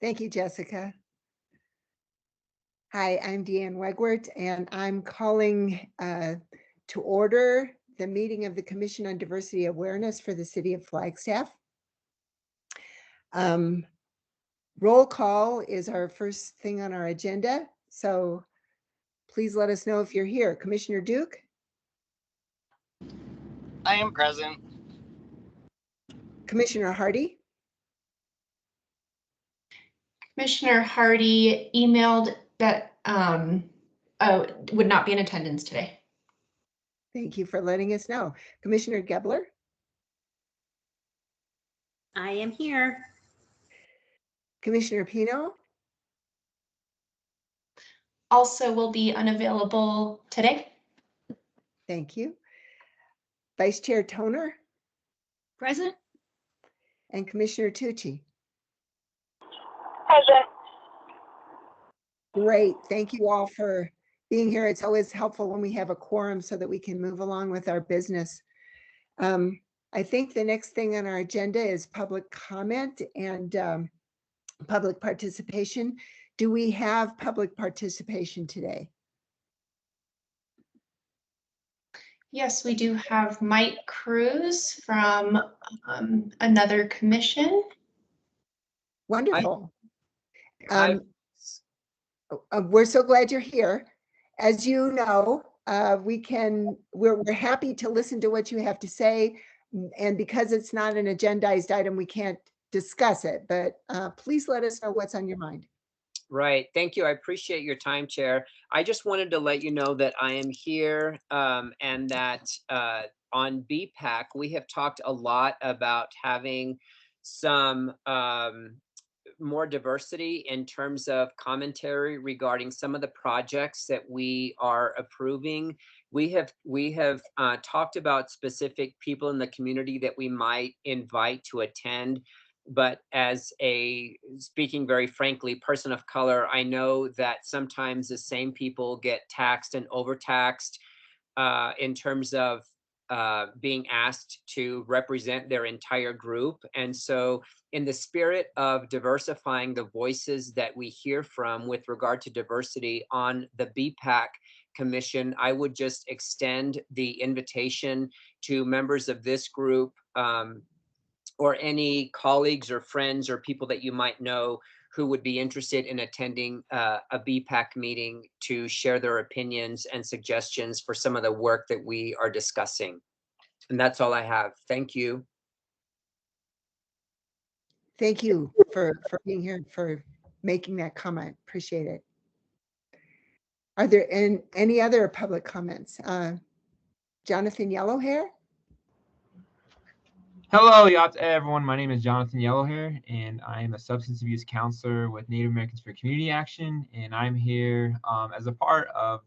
Thank you, Jessica. Hi, I'm Deanne Wegwert, and I'm calling to order the meeting of the Commission on Diversity Awareness for the City of Flagstaff. Roll call is our first thing on our agenda, so please let us know if you're here. Commissioner Duke? I am present. Commissioner Hardy? Commissioner Hardy emailed that would not be in attendance today. Thank you for letting us know. Commissioner Gebler? I am here. Commissioner Pino? Also will be unavailable today. Thank you. Vice Chair Toner? Present. And Commissioner Tucci? Present. Great. Thank you all for being here. It's always helpful when we have a quorum so that we can move along with our business. I think the next thing on our agenda is public comment and public participation. Do we have public participation today? Yes, we do have Mike Cruz from another commission. Wonderful. We're so glad you're here. As you know, we're happy to listen to what you have to say. And because it's not an agendized item, we can't discuss it, but please let us know what's on your mind. Right. Thank you. I appreciate your time, Chair. I just wanted to let you know that I am here and that on BPAC, we have talked a lot about having some more diversity in terms of commentary regarding some of the projects that we are approving. We have talked about specific people in the community that we might invite to attend. But as a, speaking very frankly, person of color, I know that sometimes the same people get taxed and overtaxed in terms of being asked to represent their entire group. And so in the spirit of diversifying the voices that we hear from with regard to diversity on the BPAC Commission, I would just extend the invitation to members of this group or any colleagues or friends or people that you might know who would be interested in attending a BPAC meeting to share their opinions and suggestions for some of the work that we are discussing. And that's all I have. Thank you. Thank you for being here, for making that comment. Appreciate it. Are there any other public comments? Jonathan Yellowhair? Hello, everyone. My name is Jonathan Yellowhair, and I am a substance abuse counselor with Native Americans for Community Action, and I'm here as a part of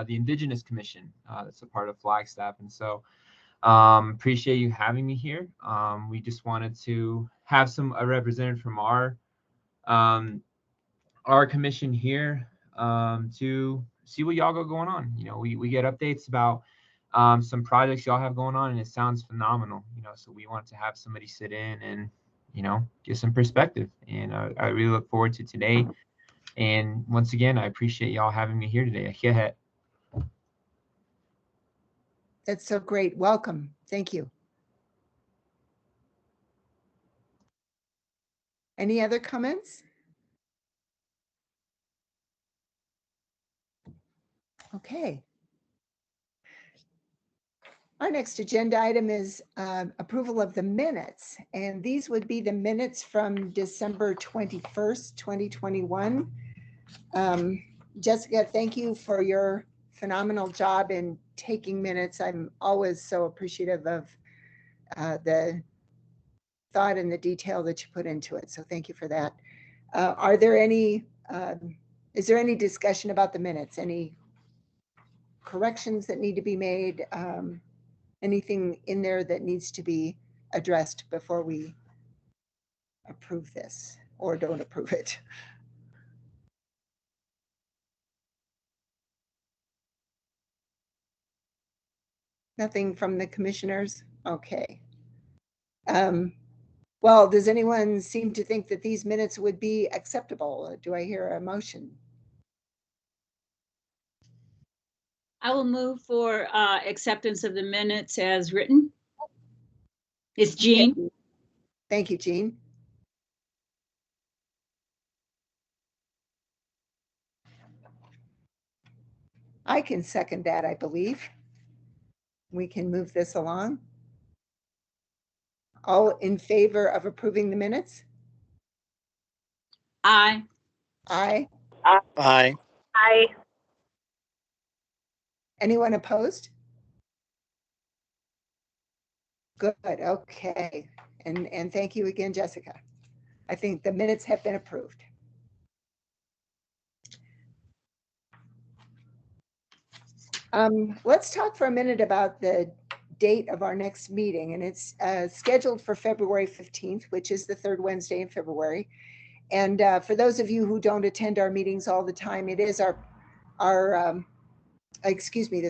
the Indigenous Commission that's a part of Flagstaff. And so appreciate you having me here. We just wanted to have a representative from our commission here to see what y'all got going on. You know, we get updates about some projects y'all have going on, and it sounds phenomenal, you know, so we want to have somebody sit in and, you know, get some perspective. And I really look forward to today. And once again, I appreciate y'all having me here today. That's so great. Welcome. Thank you. Any other comments? Okay. Our next agenda item is approval of the minutes, and these would be the minutes from December 21st, 2021. Jessica, thank you for your phenomenal job in taking minutes. I'm always so appreciative of the thought and the detail that you put into it, so thank you for that. Are there any, is there any discussion about the minutes? Any corrections that need to be made? Anything in there that needs to be addressed before we approve this or don't approve it? Nothing from the commissioners? Okay. Well, does anyone seem to think that these minutes would be acceptable? Do I hear a motion? I will move for acceptance of the minutes as written. It's Jean. Thank you, Jean. I can second that, I believe. We can move this along. All in favor of approving the minutes? Aye. Aye. Aye. Aye. Anyone opposed? Good, okay. And thank you again, Jessica. I think the minutes have been approved. Let's talk for a minute about the date of our next meeting, and it's scheduled for February 15th, which is the third Wednesday in February. And for those of you who don't attend our meetings all the time, it is the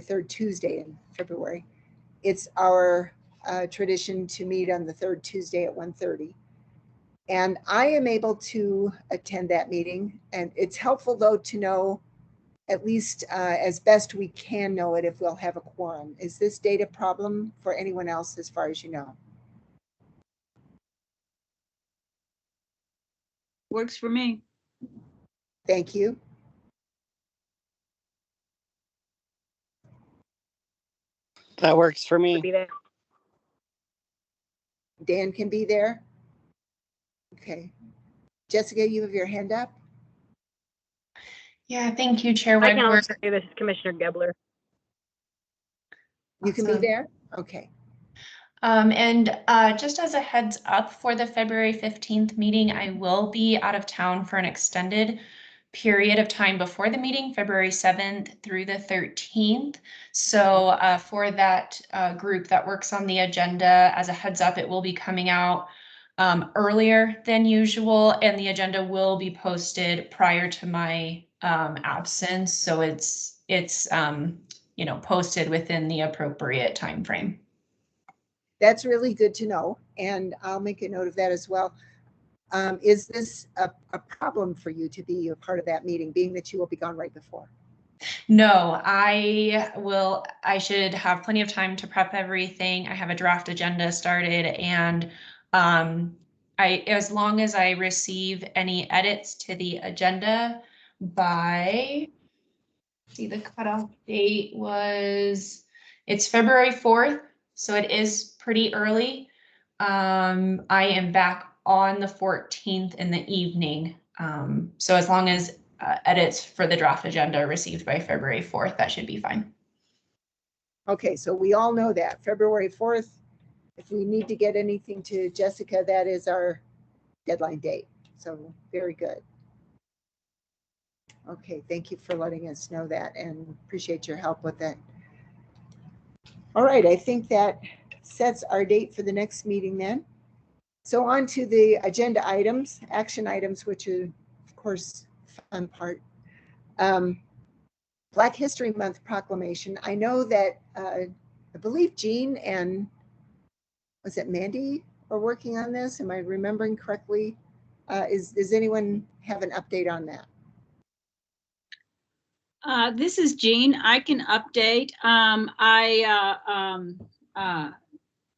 third Tuesday in February. It's our tradition to meet on the third Tuesday at 1:30. And I am able to attend that meeting. And it's helpful, though, to know, at least as best we can know it, if we'll have a quorum. Is this date a problem for anyone else as far as you know? Works for me. Thank you. That works for me. Be there. Dan can be there? Okay. Jessica, you have your hand up? Yeah, thank you, Chair I can Woodward. also do this, Commissioner Gebler. You can be Awesome. there? Okay. And just as a heads up for the February 15th meeting, I will be out of town for an extended period of time before the meeting, February 7th through the 13th. So for that group that works on the agenda, as a heads up, it will be coming out earlier than usual, and the agenda will be posted prior to my absence. So it's posted within the appropriate time frame. That's really good to know. And I'll make a note of that as well. Is this a problem for you to be a part of that meeting, being that you will be gone right before? No, I should have plenty of time to prep everything. I have a draft agenda started, and as long as I receive any edits to the agenda by, see, the cutoff date it's February 4th, so it is pretty early. I am back on the 14th in the evening. So as long as edits for the draft agenda are received by February 4th, that should be fine. Okay, so we all know that February 4th, if we need to get anything to Jessica, that is our deadline date. So very good. Okay, thank you for letting us know that and appreciate your help with that. All right, I think that sets our date for the next meeting then. So on to the agenda items, action items, which are, of course, fun part. Black History Month proclamation. I know that I believe Jean and was it Mandy are working on this? Am I remembering correctly? Does anyone have an update on that? This is Jean. I can update.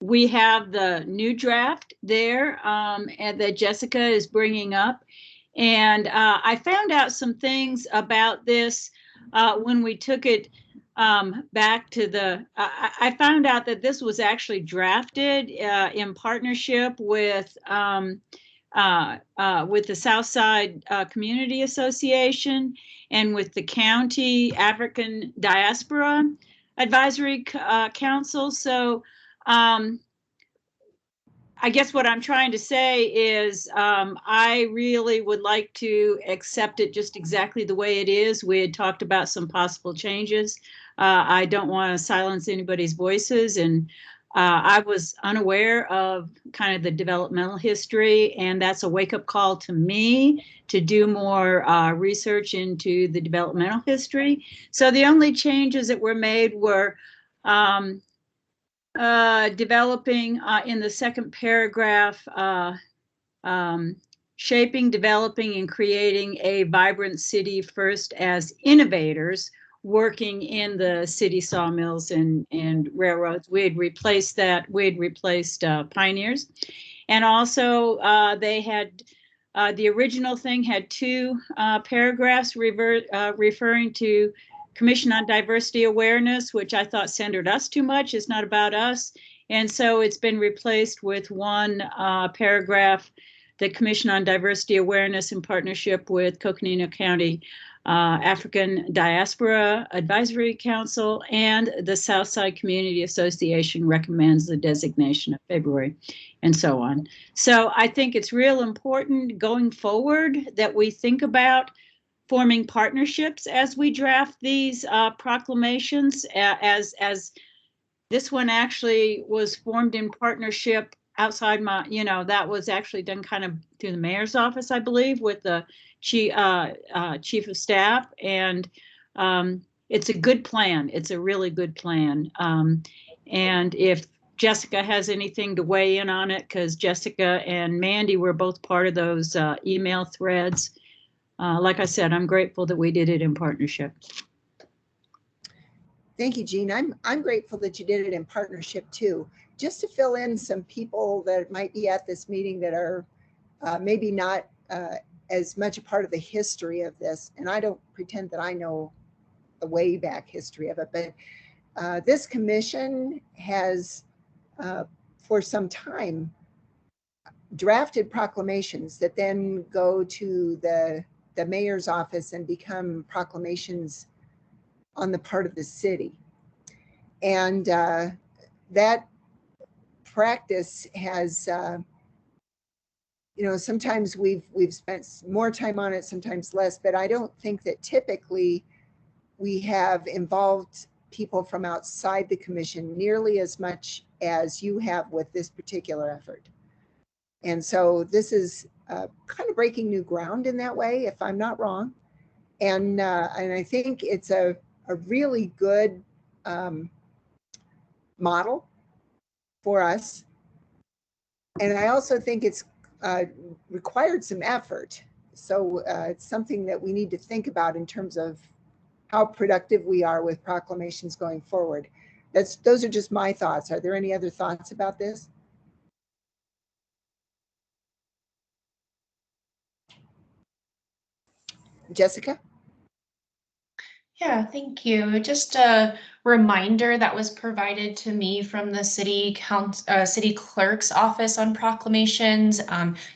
We have the new draft there and that Jessica is bringing up. And I found out some things about this when we took it back to I found out that this was actually drafted in partnership with the Southside Community Association and with the County African Diaspora Advisory Council. So I guess what I'm trying to say is I really would like to accept it just exactly the way it is. We had talked about some possible changes. I don't want to silence anybody's voices, and I was unaware of kind of the developmental history, and that's a wake-up call to me to do more research into the developmental history. So the only changes that were made were developing in the second paragraph, shaping, developing, and creating a vibrant city first as innovators working in the city sawmills and railroads. We had replaced that. We had replaced pioneers. And also they had, the original thing had 2 paragraphs referring to Commission on Diversity Awareness, which I thought centered us too much. It's not about us. And so it's been replaced with 1 paragraph, the Commission on Diversity Awareness in partnership with Coconino County African Diaspora Advisory Council and the Southside Community Association recommends the designation of February, and so on. So I think it's real important going forward that we think about forming partnerships as we draft these proclamations, as this one actually was formed in partnership outside my, that was actually done kind of through the mayor's office, I believe, with the chief of staff. And it's a good plan. It's a really good plan. And if Jessica has anything to weigh in on it, because Jessica and Mandy were both part of those email threads. Like I said, I'm grateful that we did it in partnership. Thank you, Jean. I'm grateful that you did it in partnership too. Just to fill in some people that might be at this meeting that are maybe not as much a part of the history of this, and I don't pretend that I know the way back history of it, but this commission has for some time drafted proclamations that then go to the mayor's office and become proclamations on the part of the city. And that practice has, sometimes we've spent more time on it, sometimes less, but I don't think that typically we have involved people from outside the commission nearly as much as you have with this particular effort. And so this is kind of breaking new ground in that way, if I'm not wrong. And I think it's a really good model for us. And I also think it's required some effort. So it's something that we need to think about in terms of how productive we are with proclamations going forward. Those are just my thoughts. Are there any other thoughts about this? Jessica? Yeah, thank you. Just a reminder that was provided to me from the city clerk's office on proclamations.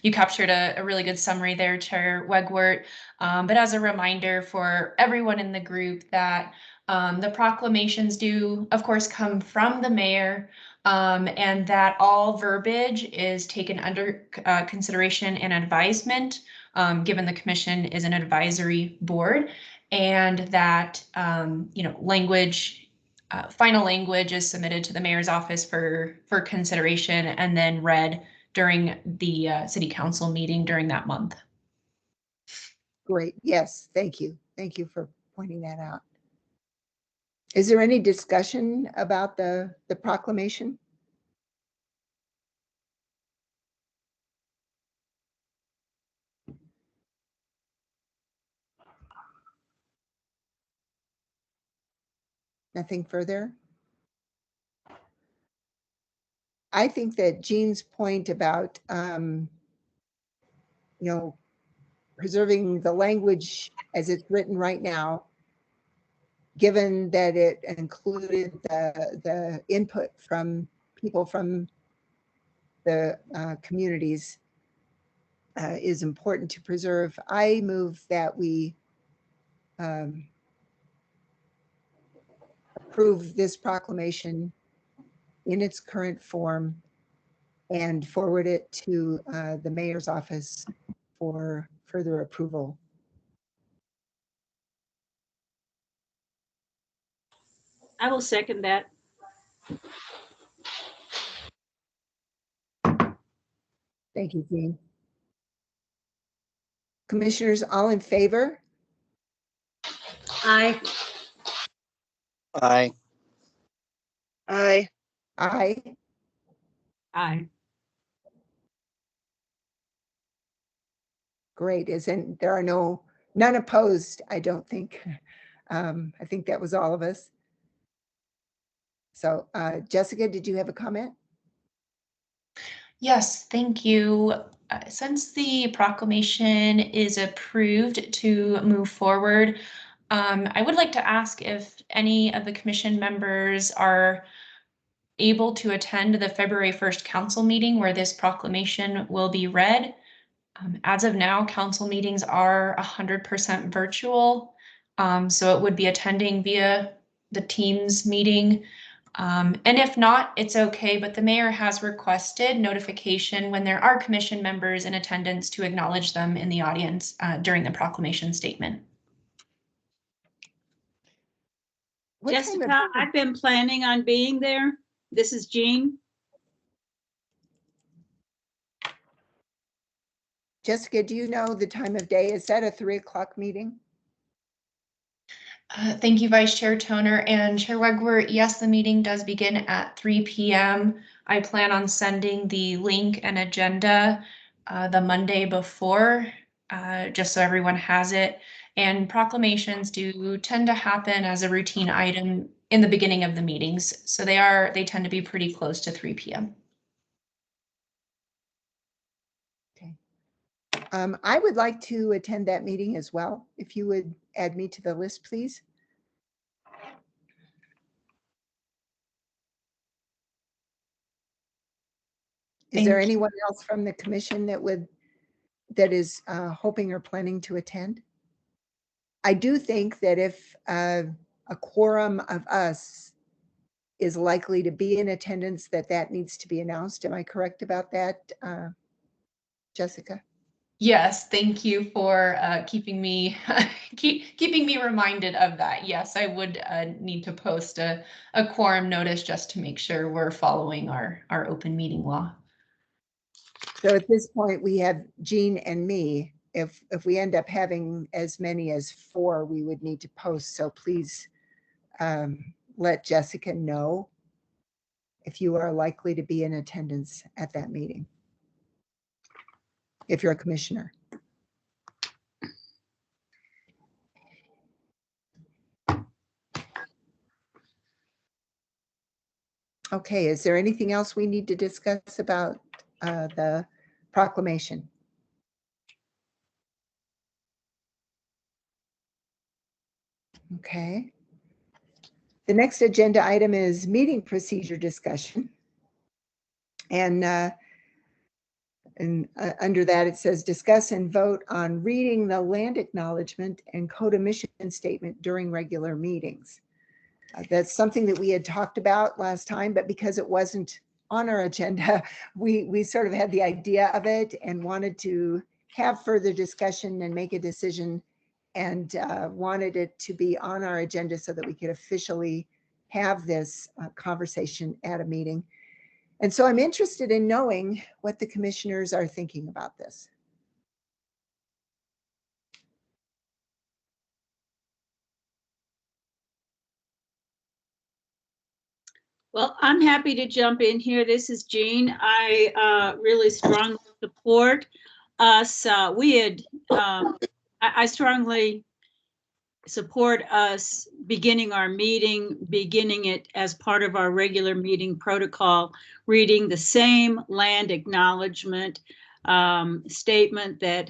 You captured a really good summary there, Chair Wegwart. But as a reminder for everyone in the group that the proclamations do, of course, come from the mayor, and that all verbiage is taken under consideration and advisement, given the commission is an advisory board. And that language, final language is submitted to the mayor's office for consideration and then read during the city council meeting during that month. Great. Yes, thank you. Thank you for pointing that out. Is there any discussion about the proclamation? Nothing further? I think that Jean's point about, preserving the language as it's written right now, given that it included the input from people from the communities, is important to preserve. I move that we approve this proclamation in its current form and forward it to the mayor's office for further approval. I will second that. Thank you, Jean. Commissioners, all in favor? Aye. Aye. Aye. Aye. Aye. Great. There are none opposed, I don't think. I think that was all of us. So Jessica, did you have a comment? Yes, thank you. Since the proclamation is approved to move forward, I would like to ask if any of the commission members are able to attend the February 1st council meeting where this proclamation will be read. As of now, council meetings are 100% virtual, so it would be attending via the Teams meeting. And if not, it's okay, but the mayor has requested notification when there are commission members in attendance to acknowledge them in the audience during the proclamation statement. What time of- Jessica, I've been planning on being there. This is Jean. Jessica, do you know the time of day? Is that a 3 o'clock meeting? Thank you, Vice Chair Toner and Chair Wegwer. Yes, the meeting does begin at 3 p.m. I plan on sending the link and agenda the Monday before, just so everyone has it. And proclamations do tend to happen as a routine item in the beginning of the meetings. So they tend to be pretty close to 3 p.m. Okay. I would like to attend that meeting as well. If you would add me to the list, please. Is there Thank you. anyone else from the commission that is hoping or planning to attend? I do think that if a quorum of us is likely to be in attendance, that needs to be announced. Am I correct about that, Jessica? Yes, thank you for keeping me keeping me reminded of that. Yes, I would need to post a quorum notice just to make sure we're following our open meeting law. So at this point, we have Jean and me. If we end up having as many as 4, we would need to post. So please let Jessica know if you are likely to be in attendance at that meeting, if you're a commissioner. Okay, is there anything else we need to discuss about the proclamation? Okay. The next agenda item is meeting procedure discussion. And under that, it says discuss and vote on reading the land acknowledgement and code of mission statement during regular meetings. That's something that we had talked about last time, but because it wasn't on our agenda, we sort of had the idea of it and wanted to have further discussion and make a decision, and wanted it to be on our agenda so that we could officially have this conversation at a meeting. And so I'm interested in knowing what the commissioners are thinking about this. Well, I'm happy to jump in here. This is Jean. I really strongly support us. I strongly support us beginning our meeting, beginning it as part of our regular meeting protocol, reading the same land acknowledgement statement that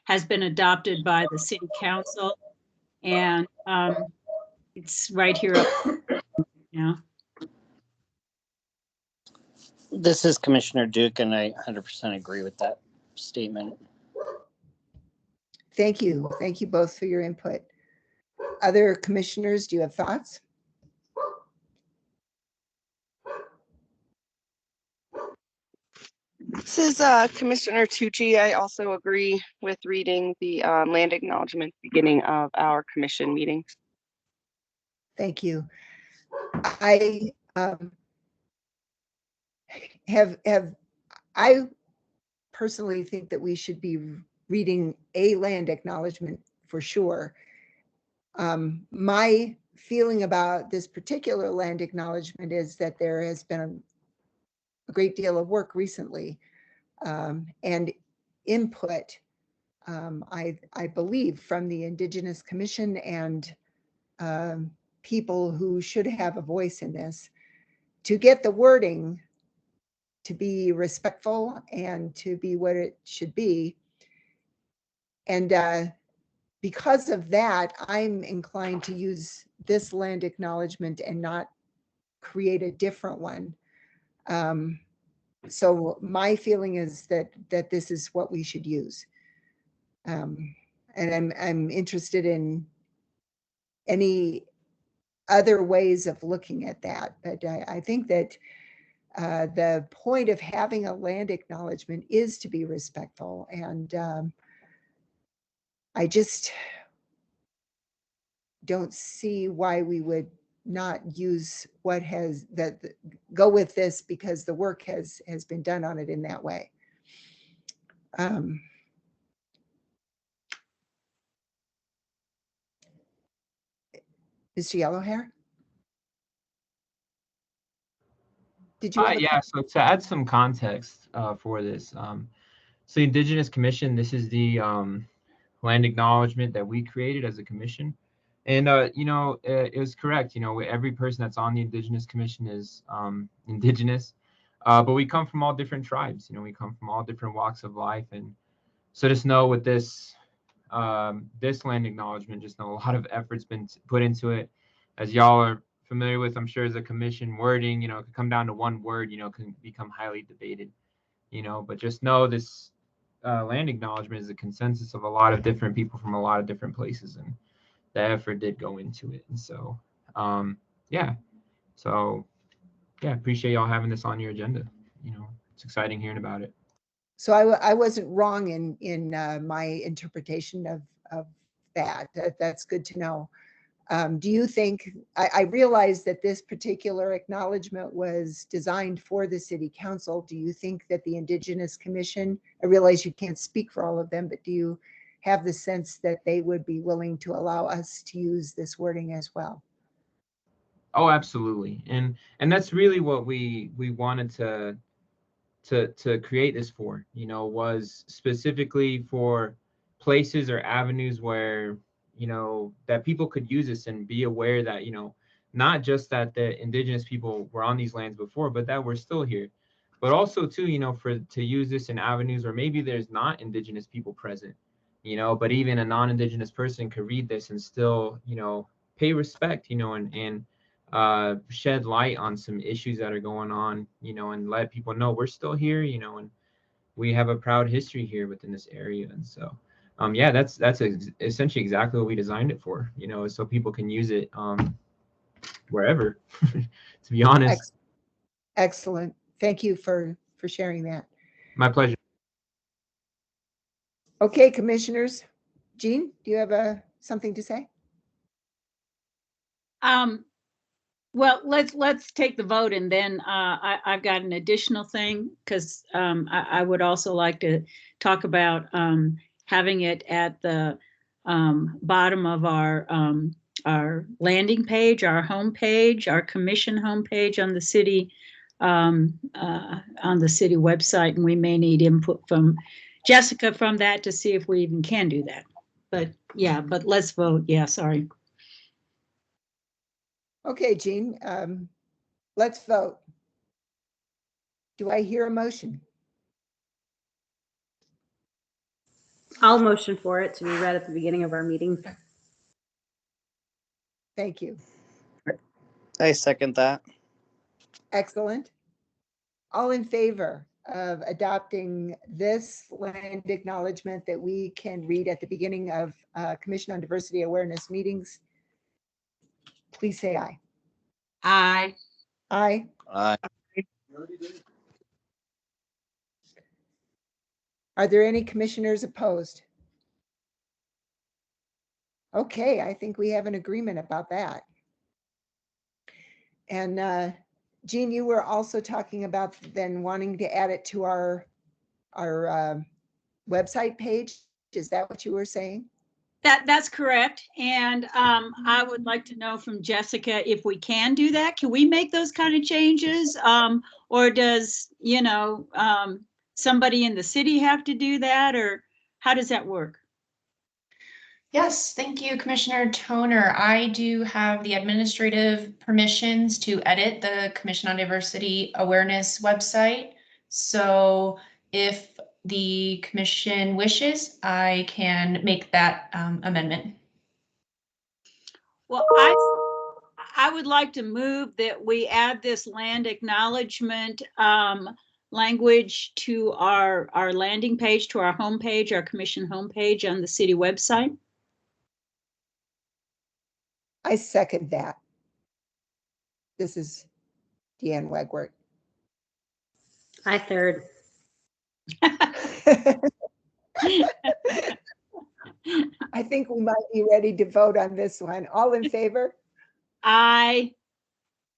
has been adopted by the city council. And it's right here. Yeah. This is Commissioner Duke, and I 100% agree with that statement. Thank you. Thank you both for your input. Other commissioners, do you have thoughts? This is Commissioner Tucci. I also agree with reading the land acknowledgement beginning of our commission meetings. Thank you. I I personally think that we should be reading a land acknowledgement for sure. My feeling about this particular land acknowledgement is that there has been a great deal of work recently and input, I believe, from the Indigenous Commission and people who should have a voice in this, to get the wording to be respectful and to be what it should be. And because of that, I'm inclined to use this land acknowledgement and not create a different one. So my feeling is that this is what we should use. And I'm interested in any other ways of looking at that. But I think that the point of having a land acknowledgement is to be respectful. And I just don't see why we would not use what has that go with this, because the work has been done on it in that way. Mr. Yellowhair, did you have a Yeah, so to add some context for this, so the Indigenous Commission, this is the land acknowledgement that we created as a commission. And, you know, it was correct. You know, every person that's on the Indigenous Commission is Indigenous, but we come from all different tribes. You know, we come from all different walks of life. And so just know with this, this land acknowledgement, just know a lot of effort's been put into it. As y'all are familiar with, I'm sure, as a commission wording, you know, it could come down to one word, you know, can become highly debated, you know, but just know this land acknowledgement is a consensus of a lot of different people from a lot of different places, and the effort did go into it. And so, yeah, so yeah, appreciate y'all having this on your agenda. You know, it's exciting hearing about it. So I wasn't wrong in my interpretation of that. That's good to know. Do you think, I realize that this particular acknowledgement was designed for the city council. Do you think that the Indigenous Commission, I realize you can't speak for all of them, but do you have the sense that they would be willing to allow us to use this wording as well? Oh, absolutely. And that's really what we wanted to create this for, you know, was specifically for places or avenues where, you know, that people could use this and be aware that, you know, not just that the Indigenous people were on these lands before, but that we're still here. But also too, you know, to use this in avenues where maybe there's not Indigenous people present, you know, but even a non-Indigenous person could read this and still, you know, pay respect, you know, and shed light on some issues that are going on, you know, and let people know we're still here, you know, and we have a proud history here within this area. And so, yeah, that's essentially exactly what we designed it for, you know, so people can use it wherever, to be honest. Excellent. Thank you for sharing that. My pleasure. Okay, commissioners. Jean, do you have something to say? Well, let's take the vote, and then I've got an additional thing, because I would also like to talk about having it at the bottom of our landing page, our homepage, our commission homepage on the city website, and we may need input from Jessica from that to see if we even can do that. But yeah, but let's vote. Yeah, sorry. Okay, Jean, let's vote. Do I hear a motion? I'll motion for it to be read at the beginning of our meeting. Thank you. I second that. Excellent. All in favor of adopting this land acknowledgement that we can read at the beginning of Commission on Diversity Awareness meetings, please say aye. Aye. Aye. Aye. Are there any commissioners opposed? Okay, I think we have an agreement about that. And Jean, you were also talking about then wanting to add it to our website page. Is that what you were saying? That's correct. And I would like to know from Jessica if we can do that. Can we make those kind of changes? Or does, somebody in the city have to do that, or how does that work? Yes, thank you, Commissioner Toner. I do have the administrative permissions to edit the Commission on Diversity Awareness website. So if the commission wishes, I can make that amendment. Well, I would like to move that we add this land acknowledgement language to our landing page, to our homepage, our commission homepage on the city website. I second that. This is Deanne Wegwert. I third. I think we might be ready to vote on this one. All in favor? Aye.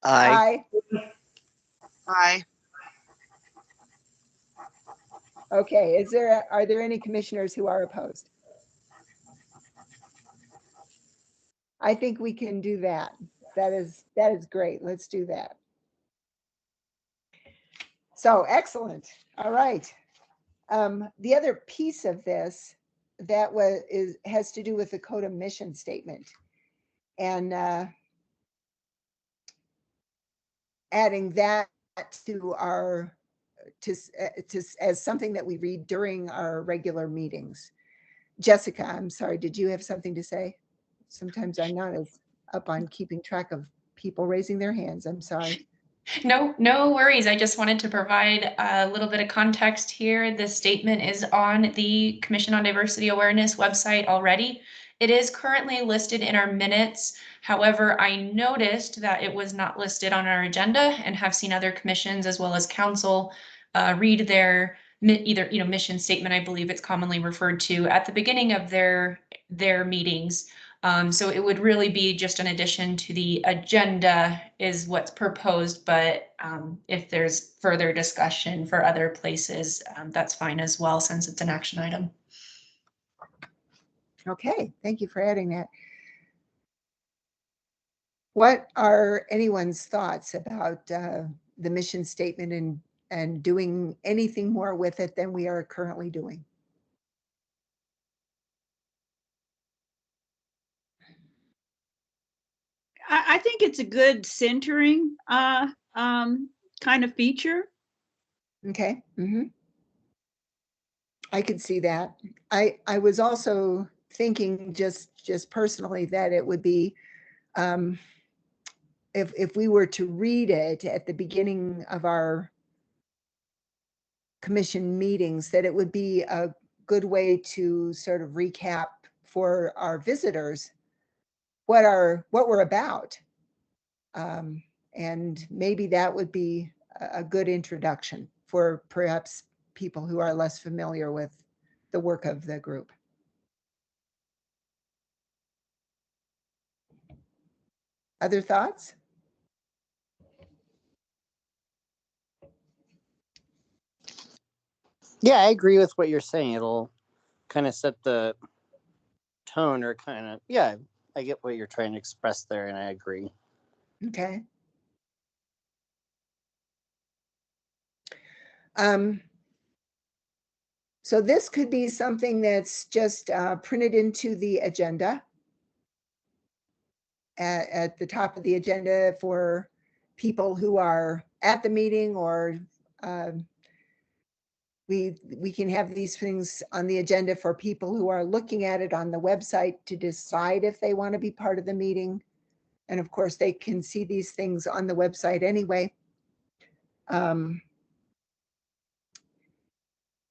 Aye. Aye. Okay, are there any commissioners who are opposed? I think we can do that. That is great. Let's do that. So excellent. All right. The other piece of this that has to do with the code of mission statement, and adding that to our as something that we read during our regular meetings. Jessica, I'm sorry, did you have something to say? Sometimes I'm not as up on keeping track of people raising their hands. I'm sorry. No worries. I just wanted to provide a little bit of context here. This statement is on the Commission on Diversity Awareness website already. It is currently listed in our minutes. However, I noticed that it was not listed on our agenda and have seen other commissions as well as council read their either mission statement, I believe it's commonly referred to, at the beginning of their meetings. So it would really be just an addition to the agenda is what's proposed, but if there's further discussion for other places, that's fine as well, since it's an action item. Okay, thank you for adding that. What are anyone's thoughts about the mission statement and doing anything more with it than we are currently doing? I think it's a good centering kind of feature. Okay. I could see that. I was also thinking just personally that it would be if we were to read it at the beginning of our commission meetings, that it would be a good way to sort of recap for our visitors what we're about. And maybe that would be a good introduction for perhaps people who are less familiar with the work of the group. Other thoughts? Yeah, I agree with what you're saying. It'll kind of set the tone, or kind of, yeah, I get what you're trying to express there, and I agree. Okay. So this could be something that's just printed into the agenda at the top of the agenda for people who are at the meeting, or we can have these things on the agenda for people who are looking at it on the website to decide if they want to be part of the meeting. And of course, they can see these things on the website anyway.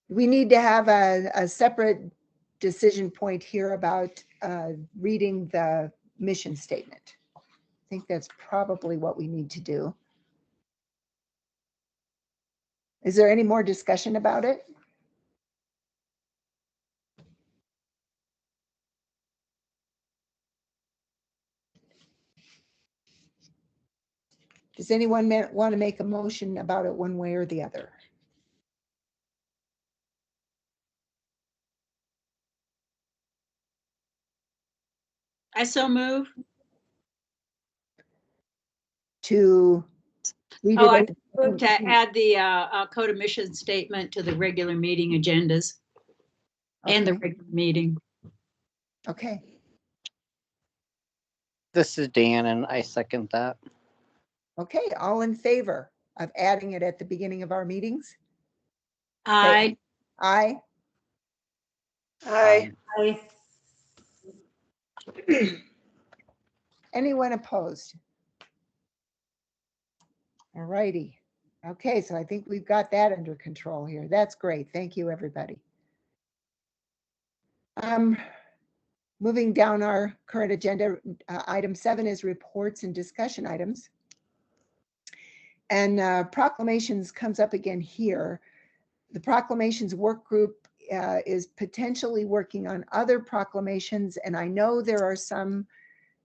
We need to have a separate decision point here about reading the mission statement. I think that's probably what we need to do. Is there any more discussion about it? Does anyone want to make a motion about it one way or the other? I so move. To read Oh, it I at the move to add the code of mission statement to the regular meeting agendas and the Okay. regular meeting. Okay. This is Dan, and I second that. Okay. All in favor of adding it at the beginning of our meetings? I, Aye. Aye. I, Anyone opposed? All righty. Okay, so I think we've got that under control here. That's great. Thank you, everybody. Moving down our current agenda, item 7 is reports and discussion items. And proclamations comes up again here. The proclamations work group is potentially working on other proclamations, and I know there are some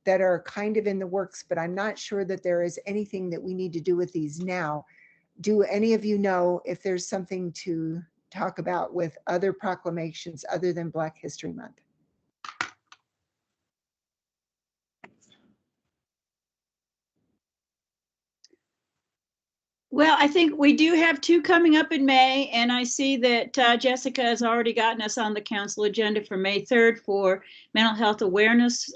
that are kind of in the works, but I'm not sure that there is anything that we need to do with these now. Do any of you know if there's something to talk about with other proclamations other than Black History Month? well, I think we do have 2 coming up in May, and I see that Jessica has already gotten us on the council agenda for May 3rd for Mental Health Awareness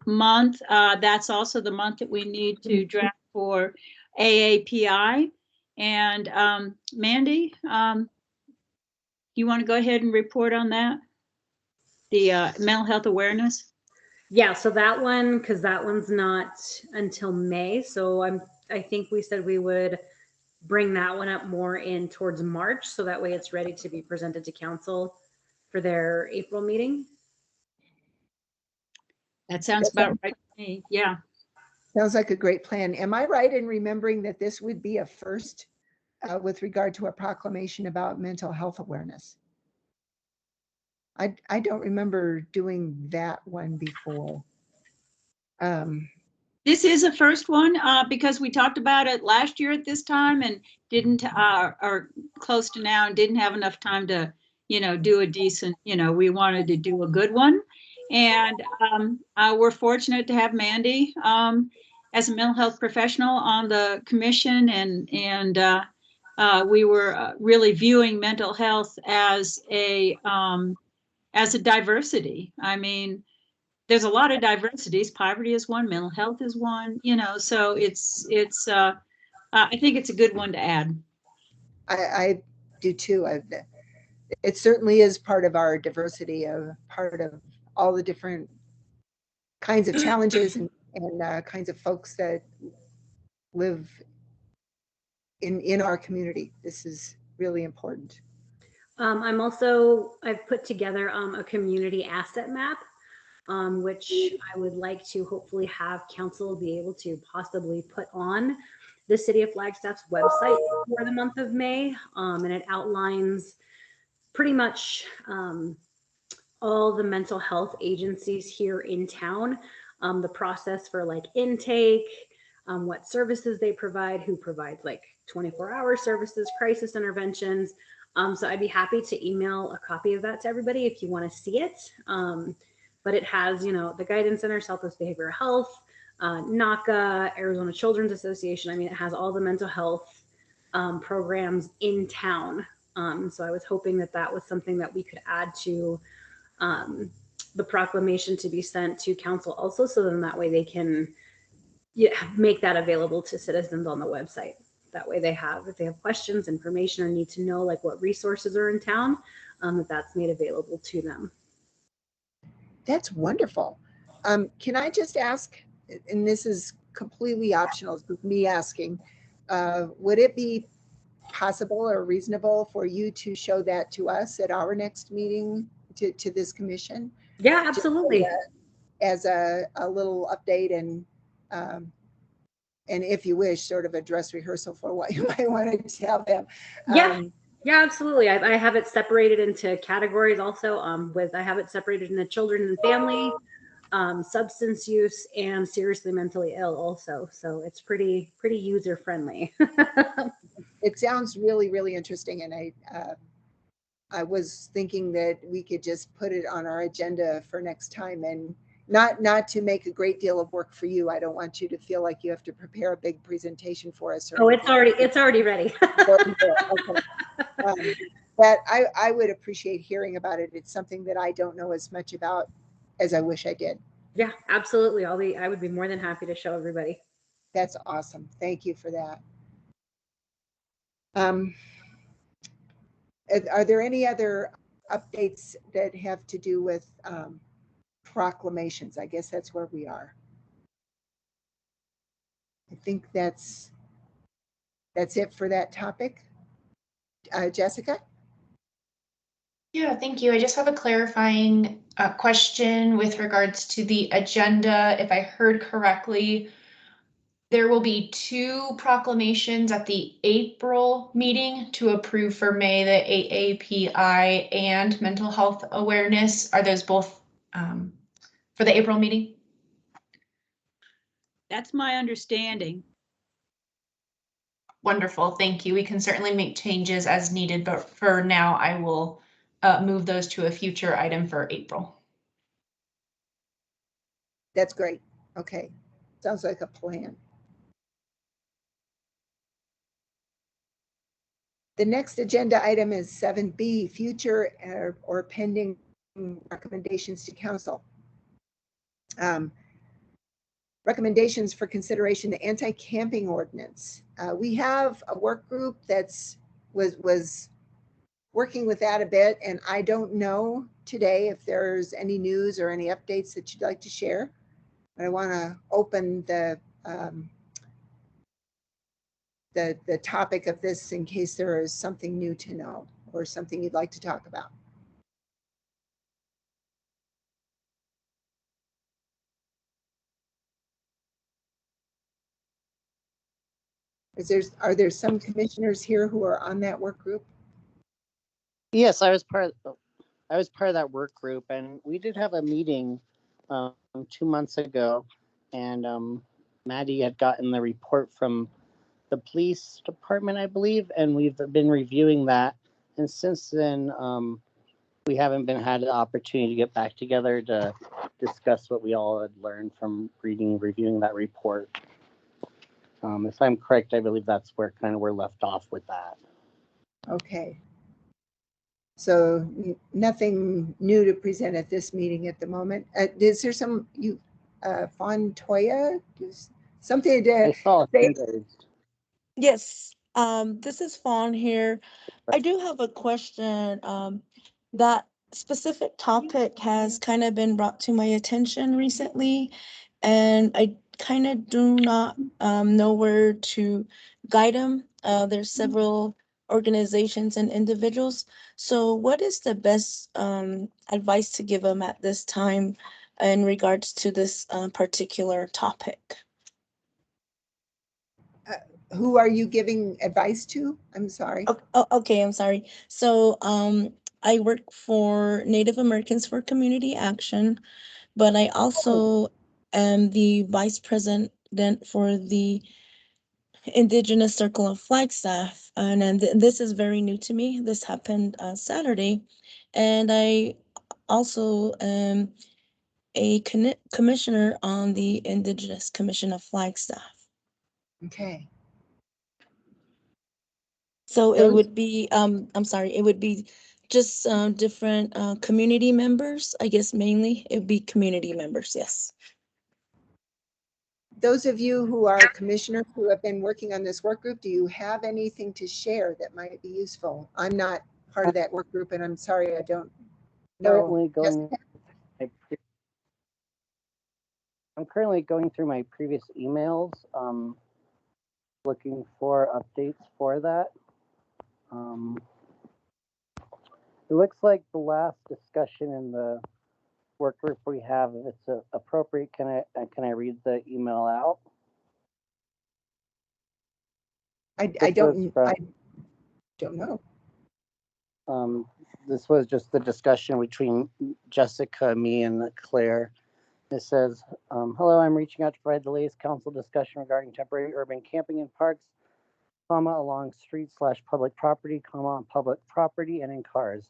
Month. That's also the month that we need to draft for AAPI. And Mandy, you want to go ahead and report on that? The mental health awareness? yeah, so that one, because that one's not until May. So I think we said we would bring that one up more in towards March. So that way it's ready to be presented to council for their April meeting. That sounds about right to me. Yeah. Sounds like a great plan. Am I right in remembering that this would be a first with regard to a proclamation about mental health awareness? I don't remember doing that one before. This is a first one because we talked about it last year at this time and didn't, or close to now, and didn't have enough time to, do a decent, we wanted to do a good one. And we're fortunate to have Mandy as a mental health professional on the commission, and we were really viewing mental health as a diversity. I mean, there's a lot of diversities. Poverty is one, mental health is one, so it's I think it's a good one to add. I do too. It certainly is part of our diversity, of part of all the different kinds of challenges and kinds of folks that live in our community. This is really important. I've put together a community asset map, which I would like to hopefully have council be able to possibly put on the City of Flagstaff's website for the month of May. And it outlines pretty much all the mental health agencies here in town, the process for like intake, what services they provide, who provides like 24-hour services, crisis interventions. So I'd be happy to email a copy of that to everybody if you want to see it. But it has, the Guidance Center, Southwest Behavioral Health, NACA, Arizona Children's Association. I mean, it has all the mental health programs in town. So I was hoping that that was something that we could add to the proclamation to be sent to council also, so then that way they can make that available to citizens on the website. That way they have, if they have questions, information, or need to know like what resources are in town, that's made available to them. That's wonderful. Can I just ask, and this is completely optional, it's me asking, would it be possible or reasonable for you to show that to us at our next meeting to this commission? Yeah, absolutely. As a little update and if you wish, sort of a dress rehearsal for what you might want to tell them. Yeah, absolutely. I have it separated into categories also. I have it separated into children and family, substance use, and seriously mentally ill also. So it's pretty user friendly. It sounds really, really interesting, and I was thinking that we could just put it on our agenda for next time, and not to make a great deal of work for you. I don't want you to feel like you have to prepare a big presentation for us. Or Oh, anything. it's already ready. Okay. But I would appreciate hearing about it. It's something that I don't know as much about as I wish I did. Yeah, absolutely. I would be more than happy to show everybody. That's awesome. Thank you for that. Are there any other updates that have to do with proclamations? I guess that's where we are. I think that's it for that topic. Jessica? Yeah, thank you. I just have a clarifying question with regards to the agenda. If I heard correctly, there will be 2 proclamations at the April meeting to approve for May, the AAPI and mental health awareness. Are those both for the April meeting? That's my understanding. Wonderful, thank you. We can certainly make changes as needed, but for now I will move those to a future item for April. That's great. Okay. Sounds like a plan. The next agenda item is 7B, future or pending recommendations to council. Recommendations for consideration, the anti-camping ordinance. We have a work group that's was working with that a bit, and I don't know today if there's any news or any updates that you'd like to share. But I want to open the topic of this in case there is something new to know or something you'd like to talk about. Are there some commissioners here who are on that work group? Yes, I was part of that work group, and we did have a meeting 2 months ago, and Maddie had gotten the report from the police department, I believe, and we've been reviewing that. And since then, we haven't had the opportunity to get back together to discuss what we all had learned from reviewing that report. If I'm correct, I believe that's where we're left off with that. Okay. So nothing new to present at this meeting at the moment. Is there some Fontoya? Something to I saw say? Yes, this is Fawn here. I do have a question. That specific topic has kind of been brought to my attention recently, and I kind of do not know where to guide them. There's several organizations and individuals. So what is the best advice to give them at this time in regards to this particular topic? Who are you giving advice to? I'm sorry. Okay, I'm sorry. So, I work for Native Americans for Community Action, but I also am the vice president for the Indigenous Circle of Flagstaff, and then this is very new to me. This happened Saturday, and I also am a commissioner on the Indigenous Commission of Flagstaff. Okay. So it would be, I'm sorry, it would be just different community members, I guess mainly. It would be community members, yes. Those of you who are commissioners who have been working on this work group, do you have anything to share that might be useful? I'm not part of that work group, and I'm sorry I don't know. I'm currently going through my previous emails, looking for updates for that. It looks like the last discussion in the work group we have, if it's appropriate, can I read the email out? I don't know. This was just the discussion between Jessica, me, and Claire. It says, hello, I'm reaching out to provide the latest council discussion regarding temporary urban camping in parks, along streets/public property, on public property and in cars.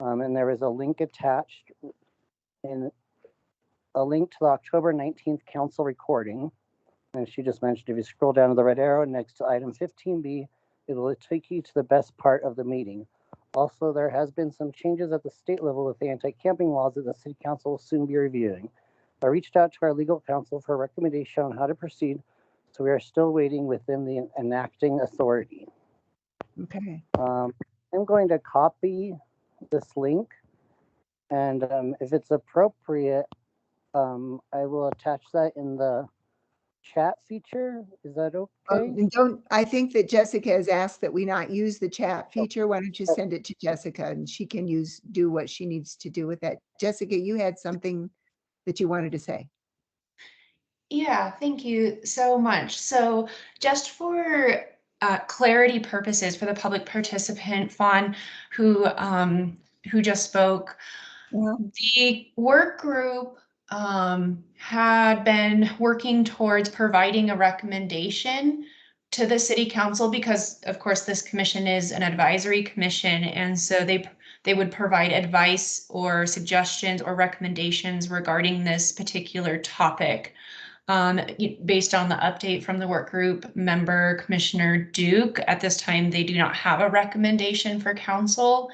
And there is a link attached a link to the October 19th council recording. And she just mentioned if you scroll down to the red arrow next to item 15B, it will take you to the best part of the meeting. Also, there has been some changes at the state level with the anti-camping laws that the city council will soon be reviewing. I reached out to our legal counsel for a recommendation on how to proceed, so we are still waiting within the enacting authority. Okay. I'm going to copy this link, and if it's appropriate, I will attach that in the chat feature. Is that okay? And I think that Jessica has asked that we not use the chat feature. Why don't you send it to Jessica and she can do what she needs to do with that. Jessica, you had something that you wanted to say. Yeah, thank you so much. So just for clarity purposes for the public participant, Fawn, who just spoke, the work group had been working towards providing a recommendation to the city council because, of course, this commission is an advisory commission, and so they would provide advice or suggestions or recommendations regarding this particular topic. Based on the update from the work group member, Commissioner Duke, at this time, they do not have a recommendation for council.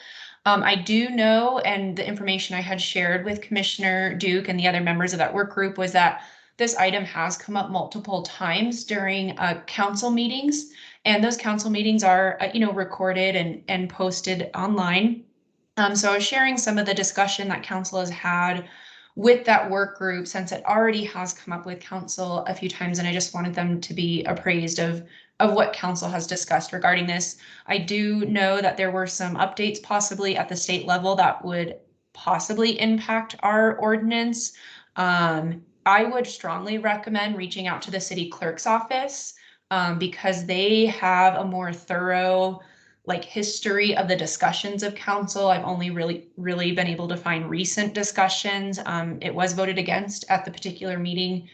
I do know, and the information I had shared with Commissioner Duke and the other members of that work group was that this item has come up multiple times during council meetings, and those council meetings are, recorded and posted online. So I was sharing some of the discussion that council has had with that work group since it already has come up with council a few times, and I just wanted them to be appraised of what council has discussed regarding this. I do know that there were some updates possibly at the state level that would possibly impact our ordinance. I would strongly recommend reaching out to the city clerk's office because they have a more thorough history of the discussions of council. I've only really been able to find recent discussions. It was voted against at the particular meeting,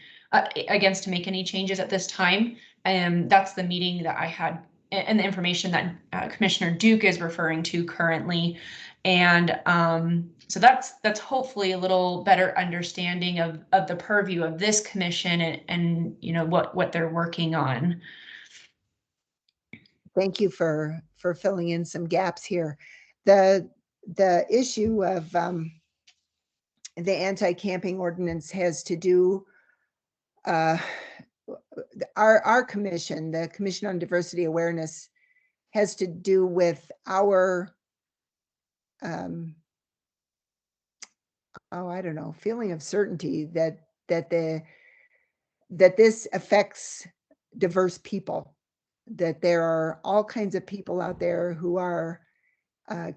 against to make any changes at this time. And that's the meeting that I had and the information that Commissioner Duke is referring to currently. And so that's hopefully a little better understanding of the purview of this commission and what they're working on. Thank you for filling in some gaps here. The issue of the anti-camping ordinance has to do our commission, the Commission on Diversity Awareness, has to do with our I don't know, feeling of certainty that this affects diverse people, that there are all kinds of people out there who are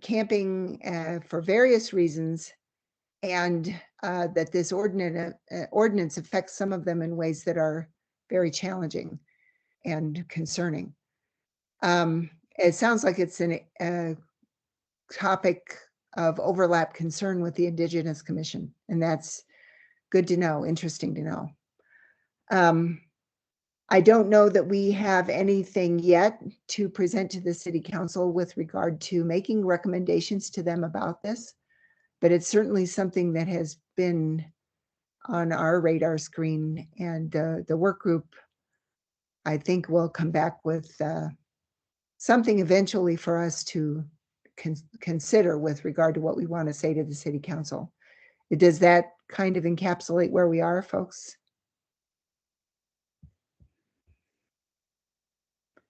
camping for various reasons, and that this ordinance affects some of them in ways that are very challenging and concerning. It sounds like it's a topic of overlap concern with the Indigenous Commission, and that's good to know, interesting to know. I don't know that we have anything yet to present to the City Council with regard to making recommendations to them about this, but it's certainly something that has been on our radar screen, and the work group, I think, will come back with something eventually for us to consider with regard to what we want to say to the City Council. Does that kind of encapsulate where we are, folks?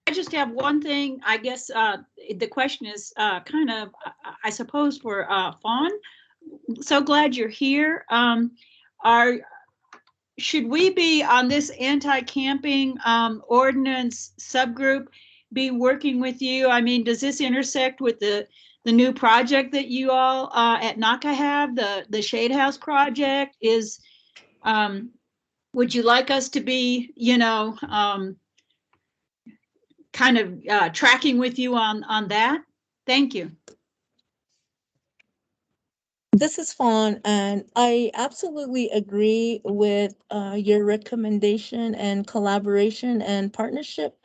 I just have one thing. I guess the question is kind of, I suppose, for Fawn. So glad you're here. Should we be on this anti-camping ordinance subgroup be working with you? I mean, does this intersect with the new project that you all at NACA have, the Shade House project? Would you like us to be, kind of tracking with you on that? Thank you. This is Fawn, and I absolutely agree with your recommendation and collaboration and partnership.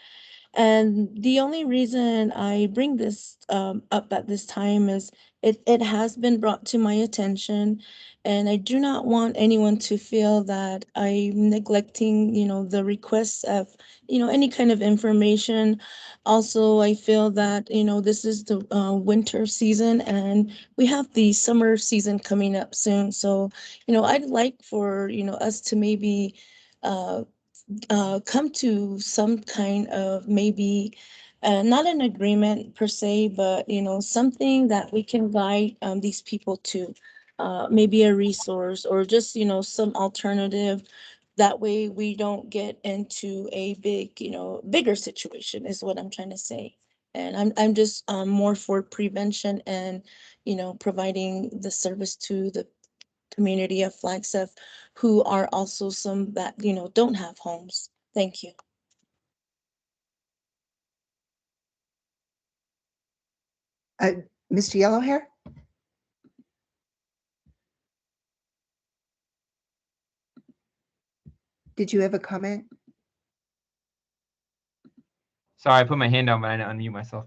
And the only reason I bring this up at this time is it has been brought to my attention, and I do not want anyone to feel that I'm neglecting, the requests of, any kind of information. Also, I feel that, this is the winter season and we have the summer season coming up soon. So, I'd like for, us to maybe uh, come to some kind of maybe not an agreement per se, but something that we can guide these people to, maybe a resource or just some alternative. That way we don't get into a big, bigger situation is what I'm trying to say. And I'm just more for prevention and providing the service to the community of Flagstaff, who are also some that, don't have homes. Thank you. Mr. Yellowhair? Did you have a comment? Sorry, I put my hand down, but I didn't unmute myself.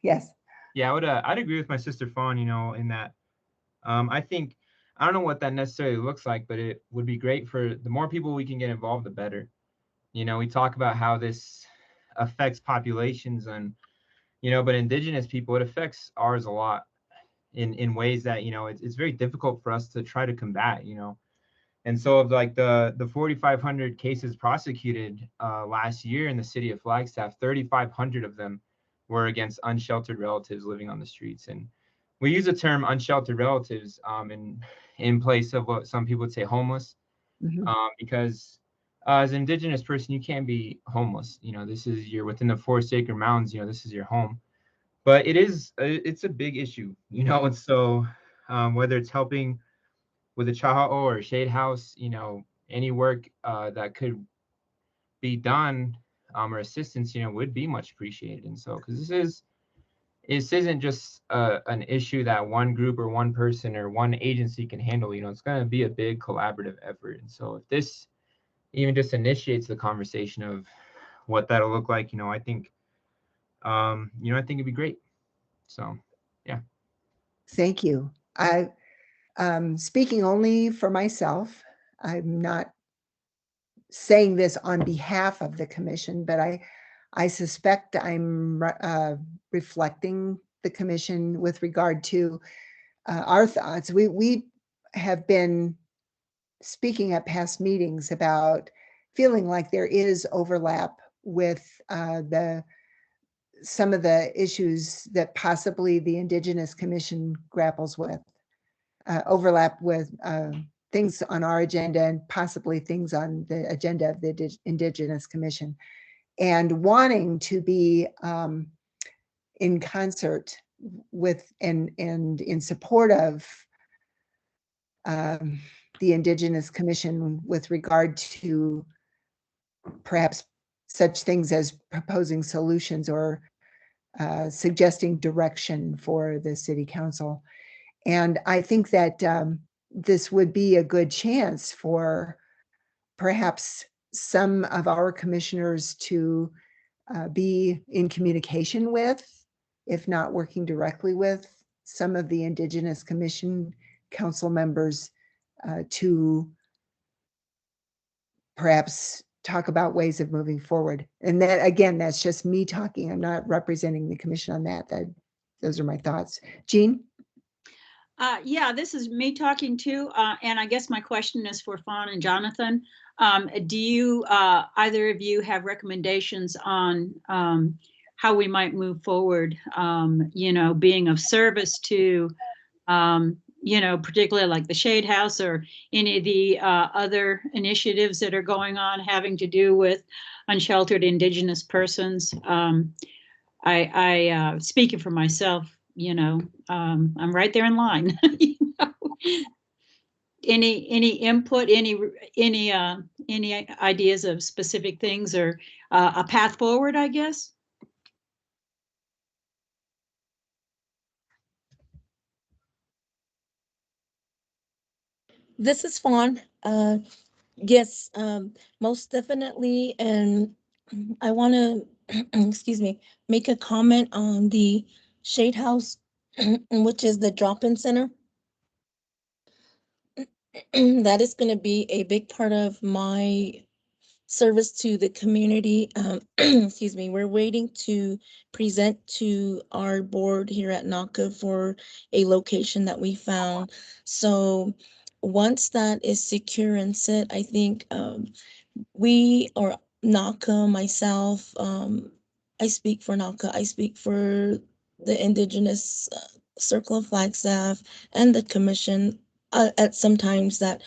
Yes. Yeah, I'd agree with my sister Fawn, in that I think, I don't know what that necessarily looks like, but it would be great for the more people we can get involved, the better. We talk about how this affects populations and, but indigenous people, it affects ours a lot in ways that, it's very difficult for us to try to combat, And so of like the 4,500 cases prosecuted last year in the city of Flagstaff, 3,500 of them were against unsheltered relatives living on the streets. And we use the term unsheltered relatives in place of what some people would say homeless, because as an indigenous person, you can't be homeless. You're within the 4 acre mountains. This is your home. But it's a big issue, and so whether it's helping with a chaha'o or a shade house, any work that could be done or assistance, would be much appreciated. And so, because this isn't just an issue that one group or one person or one agency can handle. It's going to be a big collaborative effort. And so, if this even just initiates the conversation of what that'll look like, I think, I think it'd be great. So, yeah. Thank you. Speaking only for myself, I'm not saying this on behalf of the commission, but I suspect I'm reflecting the commission with regard to our thoughts. We have been speaking at past meetings about feeling like there is overlap with some of the issues that possibly the Indigenous Commission grapples with, overlap with things on our agenda and possibly things on the agenda of the Indigenous Commission, and wanting to be in concert with and in support of the Indigenous Commission with regard to perhaps such things as proposing solutions or suggesting direction for the city council. And I think that this would be a good chance for perhaps some of our commissioners to be in communication with, if not working directly with, some of the Indigenous Commission council members to perhaps talk about ways of moving forward. And that, again, that's just me talking. I'm not representing the commission on that. Those are my thoughts. Jean? Yeah, this is me talking too. And I guess my question is for Fawn and Jonathan. Do you, either of you have recommendations on how we might move forward, being of service to, particularly like the Shade House or any of the other initiatives that are going on having to do with unsheltered Indigenous persons? I speaking for myself, I'm right there in line. Any input, any ideas of specific things or a path forward, I guess? This is Fawn. Yes, most definitely. And I want to, excuse me, make a comment on the Shade House, which is the drop-in center. That is going to be a big part of my service to the community. Excuse me, we're waiting to present to our board here at NACA for a location that we found. So once that is secure and set, I think we or NACA, myself, I speak for NACA, I speak for the Indigenous Circle of Flagstaff and the commission at sometimes that,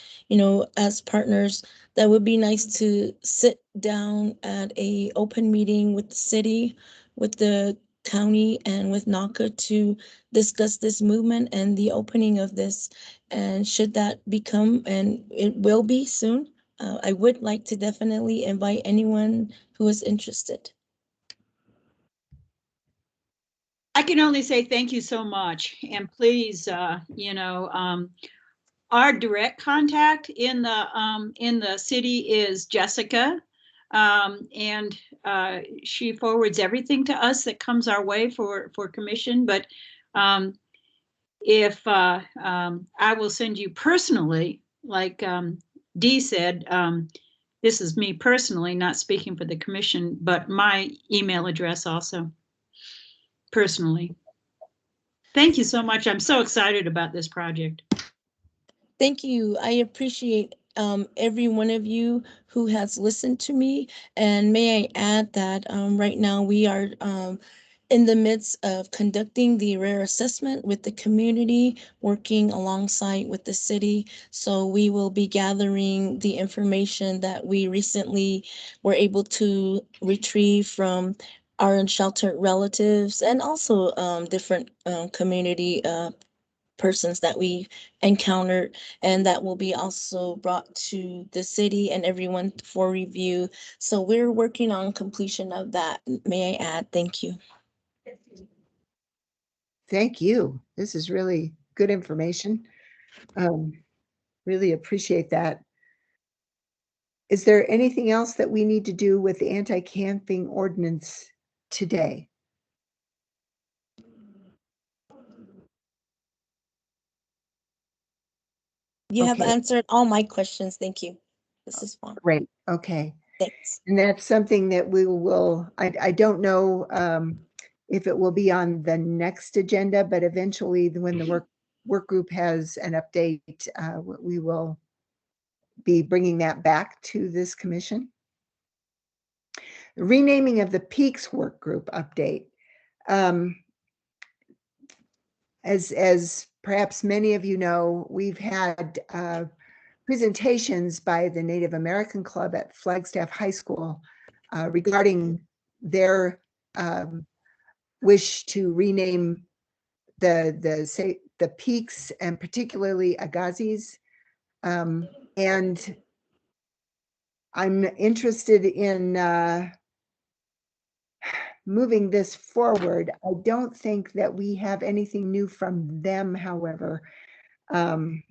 as partners, that would be nice to sit down at a open meeting with the city, with the county, and with NACA to discuss this movement and the opening of this. And should that become, and it will be soon, I would like to definitely invite anyone who is interested. I can only say thank you so much. And please, our direct contact in the city is Jessica. And she forwards everything to us that comes our way for commission. But if I will send you personally, like Dee said, this is me personally, not speaking for the commission, but my email address also, personally. Thank you so much. I'm so excited about this project. Thank you. I appreciate every one of you who has listened to me. And may I add that right now we are in the midst of conducting the rare assessment with the community, working alongside with the city. So we will be gathering the information that we recently were able to retrieve from our unsheltered relatives and also different community persons that we encountered, and that will be also brought to the city and everyone for review. So we're working on completion of that. May I add, thank you. Thank you. This is really good information. Really appreciate that. Is there anything else that we need to do with the anti-camping ordinance today? You have Okay. answered all my questions. Thank you. This is fun. Great. Okay. Thanks. And that's something that we will, I don't know if it will be on the next agenda, but eventually when the work group has an update, we will be bringing that back to this commission. The renaming of the Peaks work group update. As perhaps many of you know, we've had presentations by the Native American Club at Flagstaff High School regarding their wish to rename the peaks and particularly Agassiz. And I'm interested in moving this forward. I don't think that we have anything new from them, however. And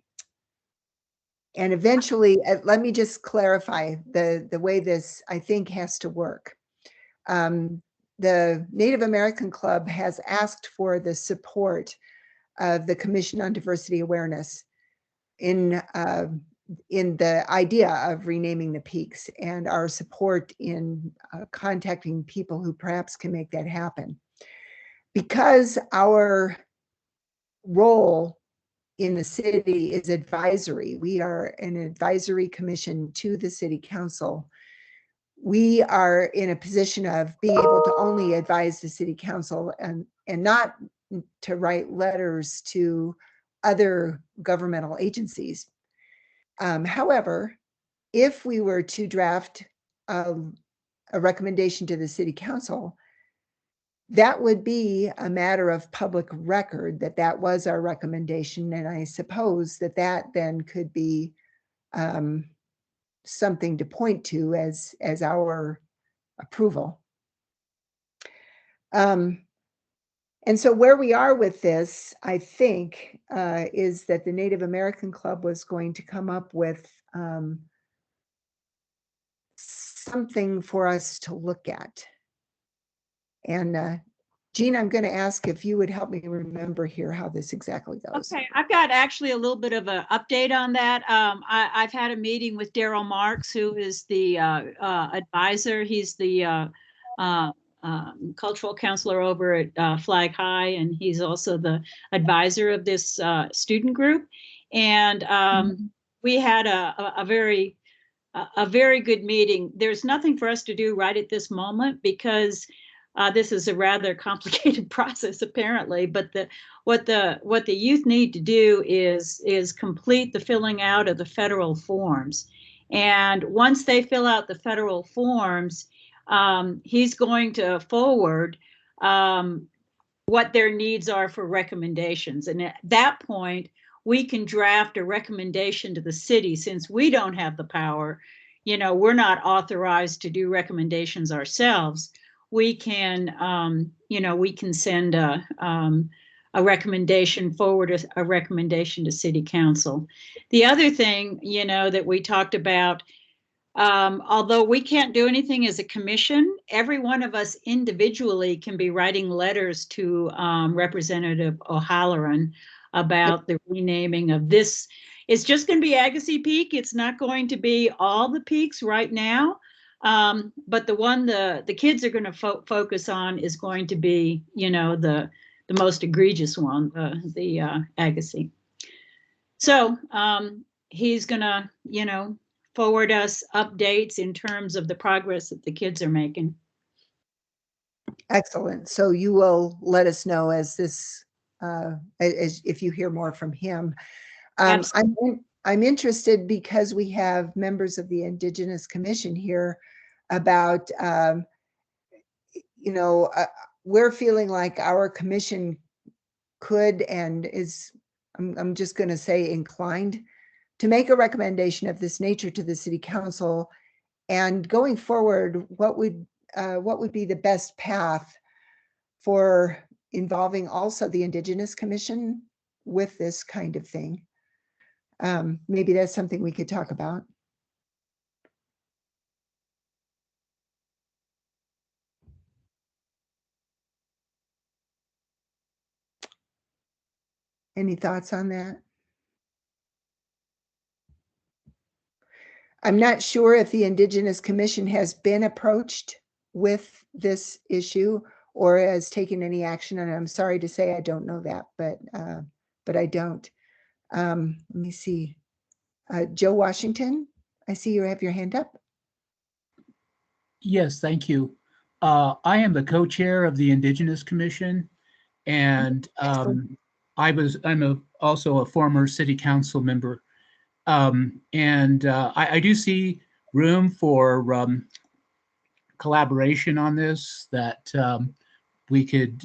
eventually, let me just clarify the way this, I think, has to work. The Native American Club has asked for the support of the Commission on Diversity Awareness in the idea of renaming the peaks, and our support in contacting people who perhaps can make that happen. Because our role in the city is advisory, we are an advisory commission to the city council. We are in a position of being able to only advise the city council and not to write letters to other governmental agencies. However, if we were to draft a recommendation to the city council, that would be a matter of public record that was our recommendation. And I suppose that then could be something to point to as our approval. And so where we are with this, I think, is that the Native American Club was going to come up with something for us to look at. And Jean, I'm going to ask if you would help me remember here how this exactly goes. Okay, I've got actually a little bit of an update on that. I've had a meeting with Daryl Marks, who is the advisor. He's the cultural counselor over at Flag High, and he's also the advisor of this student group. And we had a very good meeting. There's nothing for us to do right at this moment because this is a rather complicated process, apparently. But what the youth need to do is complete the filling out of the federal forms. And once they fill out the federal forms, he's going to forward what their needs are for recommendations. And at that point, we can draft a recommendation to the city. Since we don't have the power, you know, we're not authorized to do recommendations ourselves. We can, you know, we can send a recommendation forward, a recommendation to city council. The other thing, you know, that we talked about, although we can't do anything as a commission, every one of us individually can be writing letters to Representative O'Halloran about the renaming of this. It's just going to be Agassiz Peak. It's not going to be all the peaks right now. But the one the kids are going to focus on is going to be, you know, the most egregious one, the Agassiz. So he's going to, you know, forward us updates in terms of the progress that the kids are making. Excellent. So you will let us know as this, as if you hear more from him. I'm interested because we have members of the Indigenous Commission here about, you know, we're feeling like our commission could and is, I'm just going to say inclined to make a recommendation of this nature to the city council. And going forward, what would be the best path for involving also the Indigenous Commission with this kind of thing? Maybe that's something we could talk about. Any thoughts on that? I'm not sure if the Indigenous Commission has been approached with this issue or has taken any action, and I'm sorry to say I don't know that, but I don't. Let me see. Joe Washington, I see you have your hand up. Yes, thank you. I am the co-chair of the Indigenous Commission, and I'm also a former city council member. I do see room for collaboration on this, that we could,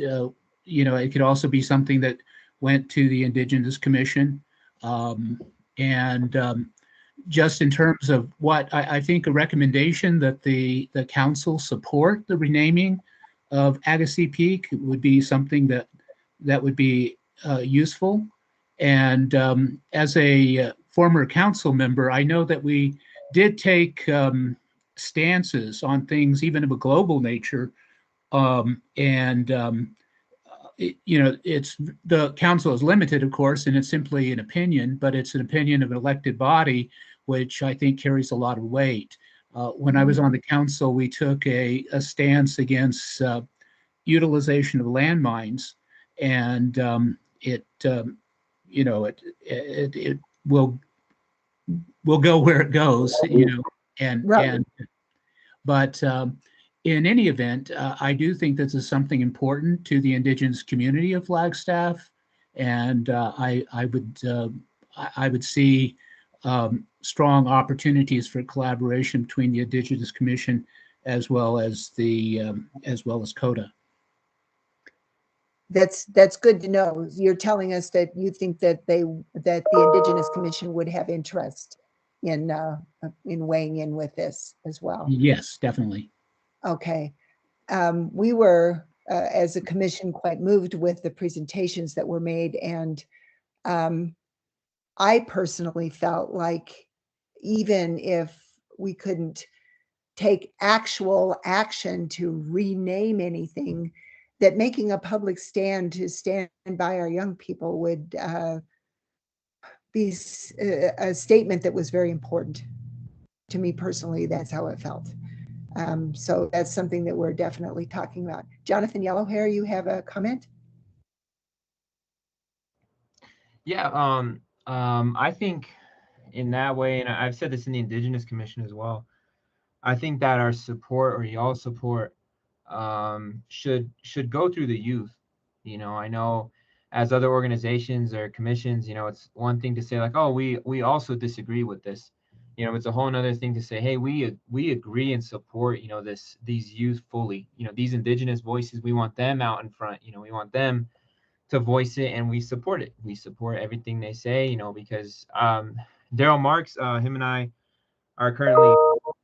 you know, it could also be something that went to the Indigenous Commission. Just in terms of what I think a recommendation that the council support the renaming of Agassiz Peak would be something that would be useful. And as a former council member, I know that we did take stances on things even of a global nature. You know, the council is limited, of course, and it's simply an opinion, but it's an opinion of an elected body, which I think carries a lot of weight. When I was on the council, we took a stance against utilization of landmines, and you know, it will go where it goes, you know, but in any event, I do think this is something important to the Indigenous community of Flagstaff, and I would see strong opportunities for collaboration between the Indigenous Commission as well as CODA. That's good to know. You're telling us that you think that the Indigenous Commission would have interest in weighing in with this as well. Yes, definitely. Okay. We were, as a commission, quite moved with the presentations that were made, and I personally felt like even if we couldn't take actual action to rename anything, that making a public stand to stand by our young people would be a statement that was very important to me personally. That's how it felt. So that's something that we're definitely talking about. Jonathan Yellowhair, you have a comment? Yeah, I think in that way, and I've said this in the Indigenous Commission as well, I think that our support, or y'all support, should go through the youth. You know, I know as other organizations or commissions, you know, it's one thing to say like, oh, we also disagree with this. You know, it's a whole nother thing to say, hey, we agree and support, you know, these youth fully. You know, these Indigenous voices, we want them out in front. You know, we want them to voice it, and we support it. We support everything they say, you know, because Daryl Marks, him and I are currently,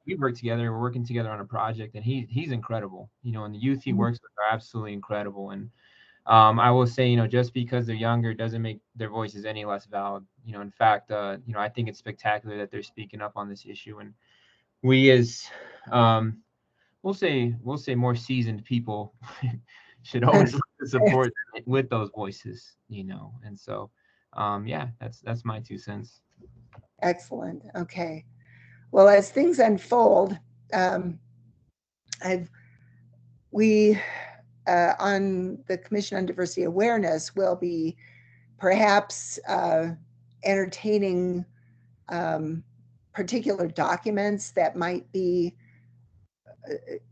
we work together. We're working together on a project, and he's incredible. You know, and the youth he works with are absolutely incredible. And I will say, you know, just because they're younger doesn't make their voices any less valid. You know, in fact, you know, I think it's spectacular that they're speaking up on this issue. And we as we'll say more seasoned people should always look to support with those voices, you know. And so yeah, that's my 2 cents. Excellent. Okay. Well, as things unfold, we on the Commission on Diversity Awareness will be perhaps entertaining particular documents that might be,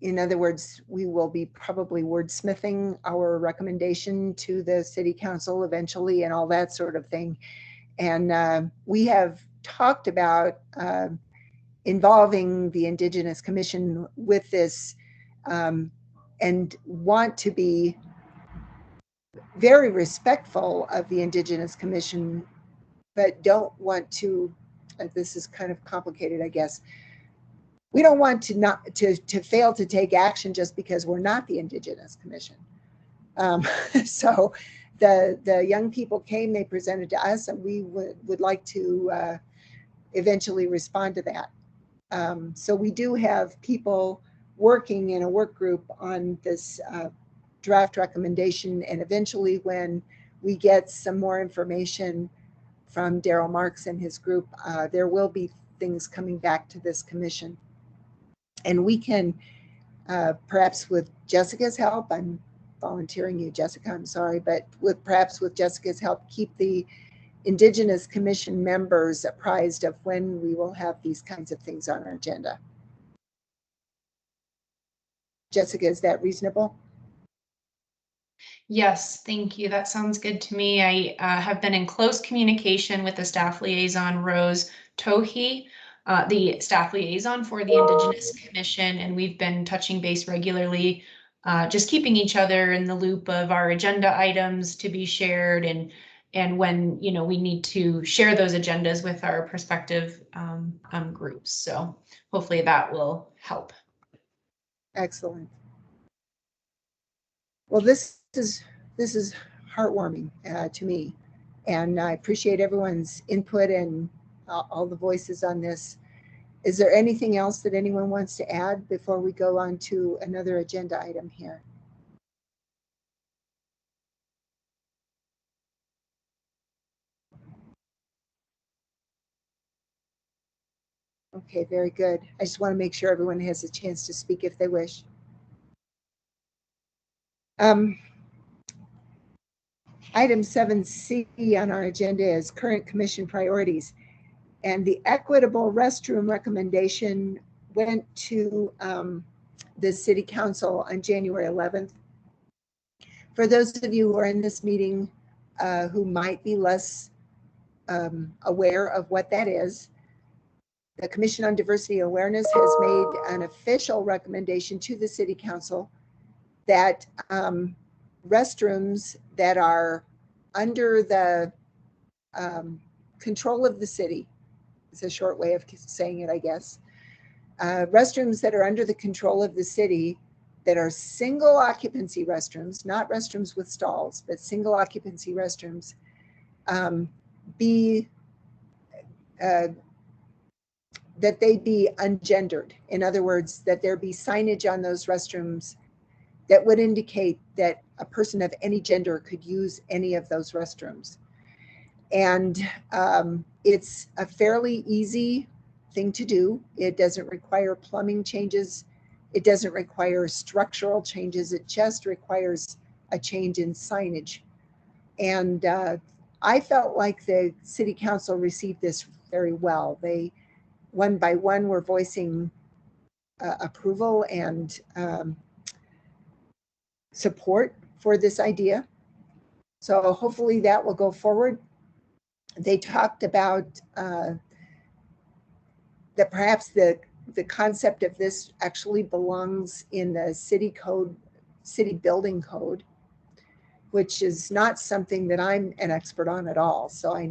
in other words, we will be probably wordsmithing our recommendation to the City Council eventually and all that sort of thing. And we have talked about involving the Indigenous Commission with this, and want to be very respectful of the Indigenous Commission, but don't want to, this is kind of complicated, I guess. We don't want to not to fail to take action just because we're not the Indigenous Commission. So the young people came, they presented to us, and we would like to eventually respond to that. So we do have people working in a work group on this draft recommendation, and eventually when we get some more information from Daryl Marks and his group, there will be things coming back to this commission. And we can, perhaps with Jessica's help, I'm volunteering you, Jessica, I'm sorry, but perhaps with Jessica's help, keep the Indigenous Commission members apprised of when we will have these kinds of things on our agenda. Jessica, is that reasonable? Yes, thank you. That sounds good to me. I have been in close communication with the staff liaison, Rose Tohi, the staff liaison for the Indigenous Commission, and we've been touching base regularly, just keeping each other in the loop of our agenda items to be shared, and when, you know, we need to share those agendas with our prospective groups. So hopefully that will help. Excellent. Well, this is heartwarming to me, and I appreciate everyone's input and all the voices on this. Is there anything else that anyone wants to add before we go on to another agenda item here? Okay, very good. I just want to make sure everyone has a chance to speak if they wish. Item 7C on our agenda is current commission priorities. And the equitable restroom recommendation went to the City Council on January 11th. For those of you who are in this meeting who might be less aware of what that is, the Commission on Diversity Awareness has made an official recommendation to the City Council that restrooms that are under the control of the city, it's a short way of saying it, I guess, restrooms that are under the control of the city that are single occupancy restrooms, not restrooms with stalls, but single occupancy restrooms, be that they be ungendered. In other words, that there be signage on those restrooms that would indicate that a person of any gender could use any of those restrooms. And it's a fairly easy thing to do. It doesn't require plumbing changes. It doesn't require structural changes. It just requires a change in signage. And I felt like the city council received this very well. They, one by one, were voicing approval and support for this idea. So hopefully that will go forward. They talked about that perhaps the concept of this actually belongs in the city code, city building code, which is not something that I'm an expert on at all. So I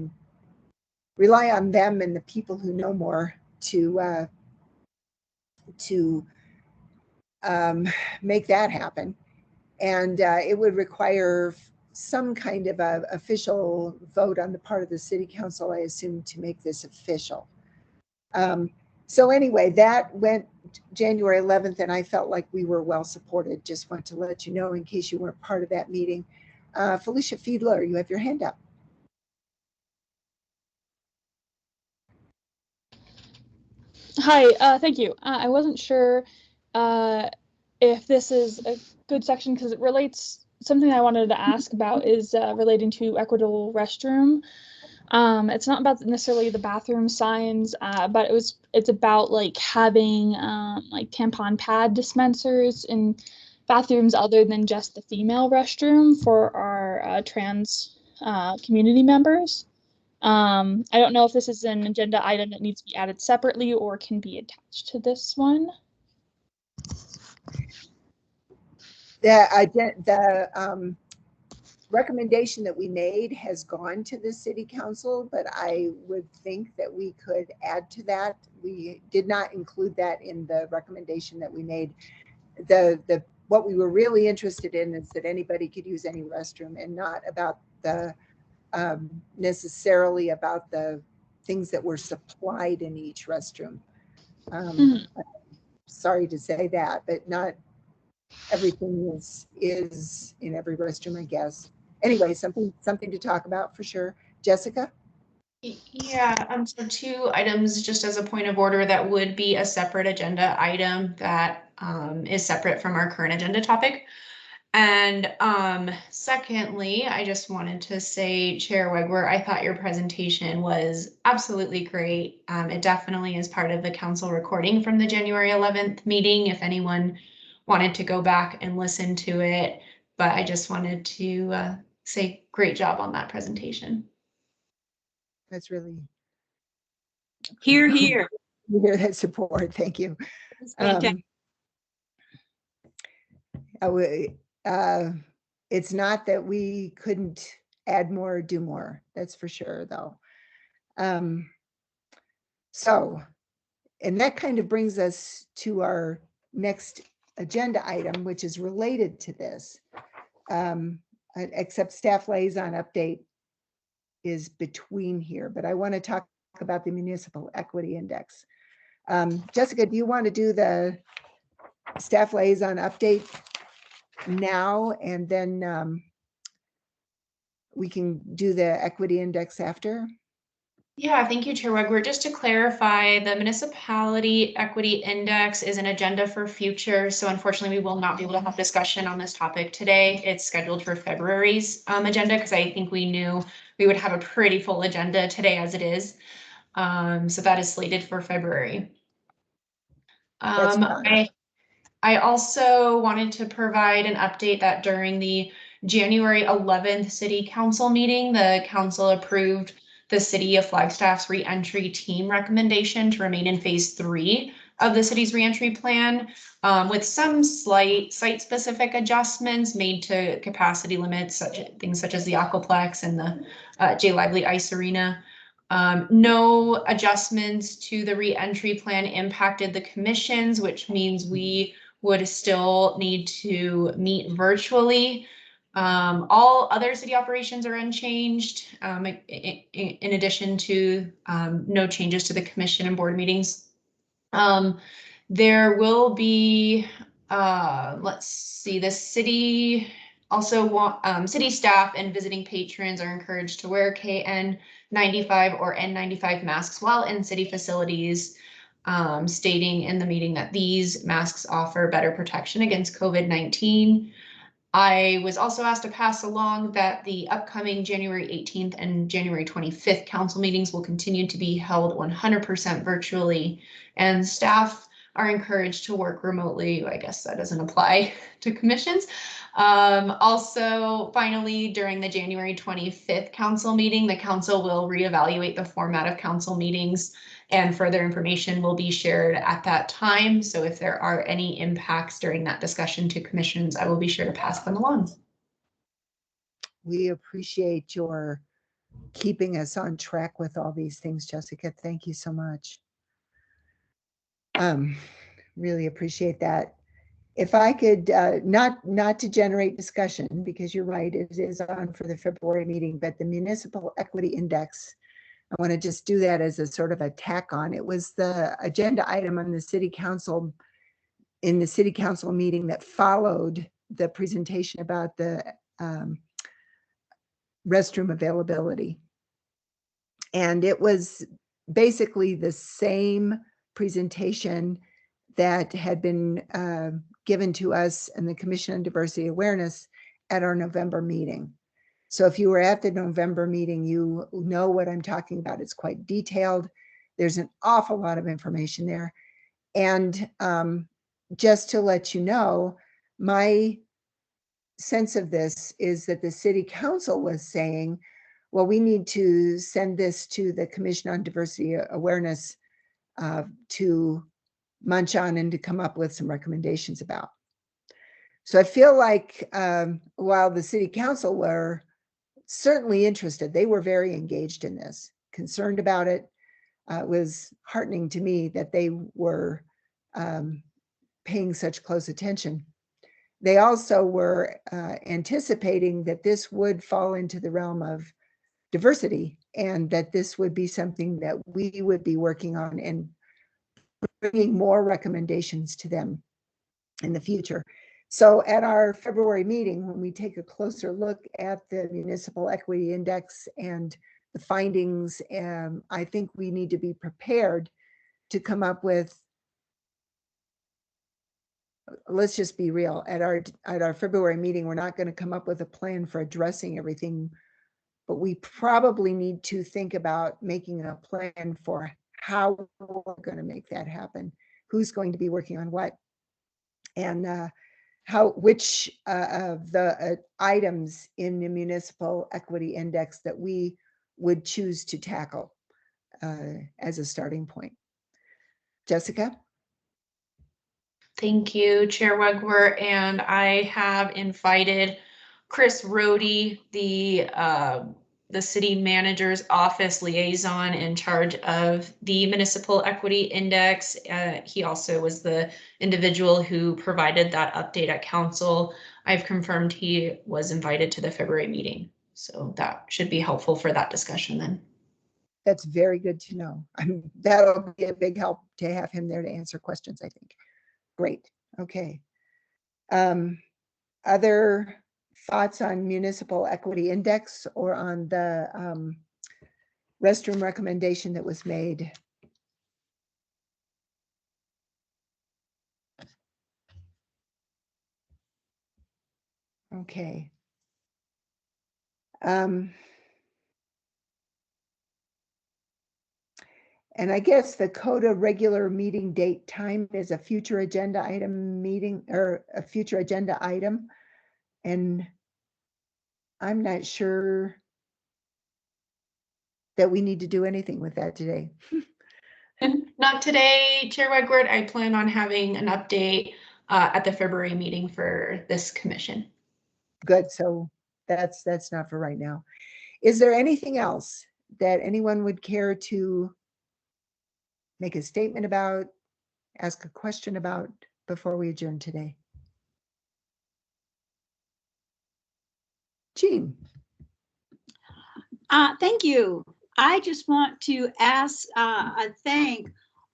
rely on them and the people who know more to make that happen. And it would require some kind of a official vote on the part of the city council, I assume, to make this official. So anyway, that went January 11th, and I felt like we were well supported. Just want to let you know in case you weren't part of that meeting. Felicia Fiedler, you have your hand up. Hi, thank you. I wasn't sure if this is a good section because it relates, something I wanted to ask about is relating to equitable restroom. It's not about necessarily the bathroom signs, but it's about like having like tampon pad dispensers in bathrooms other than just the female restroom for our trans community members. I don't know if this is an agenda item that needs to be added separately or can be attached to this one. The recommendation that we made has gone to the city council, but I would think that we could add to that. We did not include that in the recommendation that we made. What we were really interested in is that anybody could use any restroom, and not about the necessarily about the things that were supplied in each restroom. Sorry to say that, but not everything is in every restroom, I guess. Anyway, something to talk about for sure. Jessica? Yeah, so 2 items just as a point of order that would be a separate agenda item that is separate from our current agenda topic. And secondly, I just wanted to say, Chair Wegwer, I thought your presentation was absolutely great. It definitely is part of the council recording from the January 11th meeting, if anyone wanted to go back and listen to it. But I just wanted to say great job on that presentation. That's really Here, here. You hear that support. Thank you. It's not that we couldn't add more or do more. That's for sure, though. So, and that kind of brings us to our next agenda item, which is related to this. Except staff liaison update is between here, but I want to talk about the municipal equity index. Jessica, do you want to do the staff liaison update now, and then we can do the equity index after? Yeah, thank you, Chair Wegwer. Just to clarify, the municipality equity index is an agenda for future. So unfortunately, we will not be able to have discussion on this topic today. It's scheduled for February's agenda because I think we knew we would have a pretty full agenda today as it is. So that is slated for February. I also wanted to provide an update that during the January 11th City Council meeting, the council approved the City of Flagstaff's reentry team recommendation to remain in phase 3 of the city's reentry plan, with some slight site-specific adjustments made to capacity limits, things such as the Aquaplex and the J. Lively Ice Arena. No adjustments to the reentry plan impacted the commissions, which means we would still need to meet virtually. All other city operations are unchanged, in addition to no changes to the commission and board meetings There will be, let's see, the city also city staff and visiting patrons are encouraged to wear KN95 or N95 masks while in city facilities, stating in the meeting that these masks offer better protection against COVID-19. I was also asked to pass along that the upcoming January 18th and January 25th council meetings will continue to be held 100% virtually, and staff are encouraged to work remotely. I guess that doesn't apply to commissions. Also, finally, during the January 25th council meeting, the council will reevaluate the format of council meetings, and further information will be shared at that time. So if there are any impacts during that discussion to commissions, I will be sure to pass them along. We appreciate your keeping us on track with all these things, Jessica. Thank you so much. Really appreciate that. If I could, not to generate discussion, because you're right, it is on for the February meeting, but the Municipal Equity Index, I want to just do that as a sort of a tack on. It was the agenda item on the city council, in the city council meeting that followed the presentation about the restroom availability. And it was basically the same presentation that had been given to us and the Commission on Diversity Awareness at our November meeting. So if you were at the November meeting, you know what I'm talking about. It's quite detailed. There's an awful lot of information there. And just to let you know, my sense of this is that the city council was saying, well, we need to send this to the Commission on Diversity Awareness to munch on and to come up with some recommendations about. So I feel like while the city council were certainly interested, they were very engaged in this, concerned about it. It was heartening to me that they were paying such close attention. They also were anticipating that this would fall into the realm of diversity and that this would be something that we would be working on and bringing more recommendations to them in the future. So at our February meeting, when we take a closer look at the Municipal Equity Index and the findings, I think we need to be prepared to come up with, let's just be real, at our February meeting, we're not going to come up with a plan for addressing everything, but we probably need to think about making a plan for how we're going to make that happen, who's going to be working on what, and which of the items in the Municipal Equity Index that we would choose to tackle as a starting point. Jessica? Thank you, Chair Wegwer, and I have invited Chris Rohde, the city manager's office liaison in charge of the Municipal Equity Index. He also was the individual who provided that update at council. I've confirmed he was invited to the February meeting, so that should be helpful for that discussion then. That's very good to know. That'll be a big help to have him there to answer questions, I think. Great. Okay. Other thoughts on Municipal Equity Index or on the restroom recommendation that was made? Okay. And I guess the CODA regular meeting date time is a future agenda item meeting or a future agenda item. And I'm not sure that we need to do anything with that today. Not today, Chair Wegward. I plan on having an update at the February meeting for this commission. Good, so that's not for right now. Is there anything else that anyone would care to make a statement about, ask a question about before we adjourn today? Jean. Thank you. I just want to thank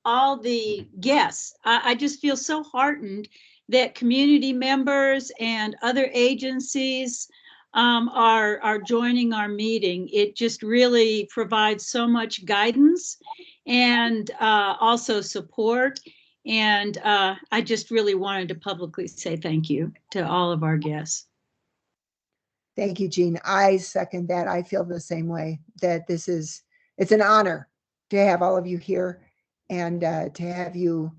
all the guests. I just feel so heartened that community members and other agencies are joining our meeting. It just really provides so much guidance and also support. And I just really wanted to publicly say thank you to all of our guests. Thank you, Jean. I second that. I feel the same way, that it's an honor to have all of you here and to have you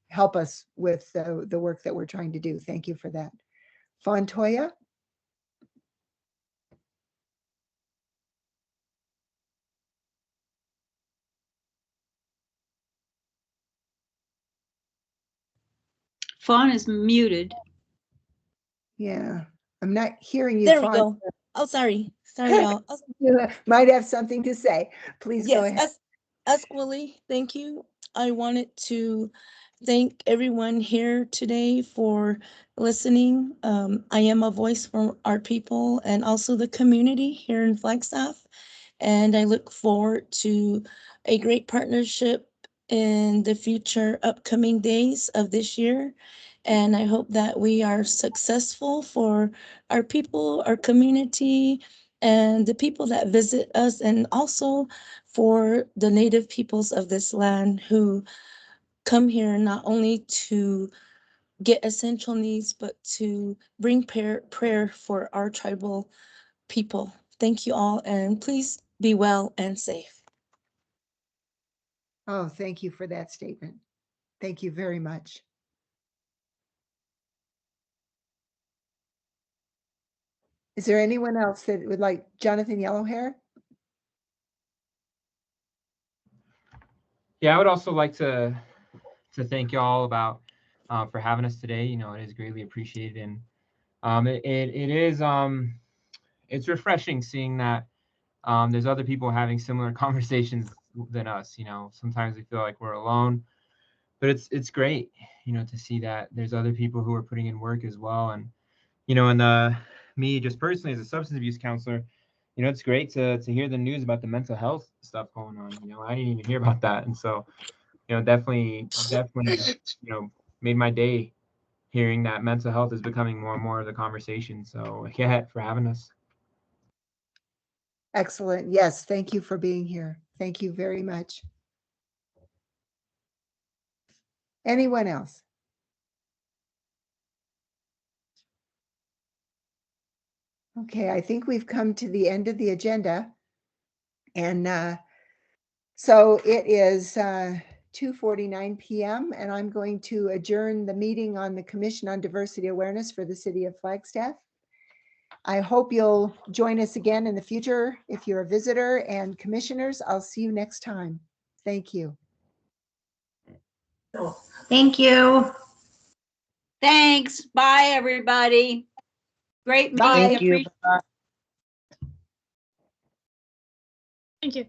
help us with the work that we're trying to do. Thank you for that. Fontoya? Fawn is muted. Yeah, I'm not hearing you. There we Fawn. go. Oh, sorry. Sorry, y'all. You might have something to say. Please go ahead. Yes, Willie, thank you. I wanted to thank everyone here today for listening. I am a voice for our people and also the community here in Flagstaff. And I look forward to a great partnership in the future upcoming days of this year. And I hope that we are successful for our people, our community, and the people that visit us, and also for the native peoples of this land who come here not only to get essential needs, but to bring prayer for our tribal people. Thank you all, and please be well and safe. Oh, thank you for that statement. Thank you very much. Is there anyone else that would like, Jonathan Yellowhair? Yeah, I would also like to thank y'all about for having us today. You know, it is greatly appreciated, and it is it's refreshing seeing that there's other people having similar conversations than us. You know, sometimes we feel like we're alone, but it's great, you know, to see that there's other people who are putting in work as well. And you know, and me just personally as a substance abuse counselor, you know, it's great to hear the news about the mental health stuff going on. You know, I didn't even hear about that, and so you know, definitely, you know, made my day hearing that mental health is becoming more and more of the conversation. So yeah, for having us. Excellent. Yes, thank you for being here. Thank you very much. Anyone else? Okay, I think we've come to the end of the agenda. And so it is 2:49 p.m. and I'm going to adjourn the meeting on the Commission on Diversity Awareness for the City of Flagstaff. I hope you'll join us again in the future if you're a visitor, and commissioners, I'll see you next time. Thank you. Thank you. Thanks. Bye, everybody. Great meeting. Bye. Thank you. Appreciate- Thank you.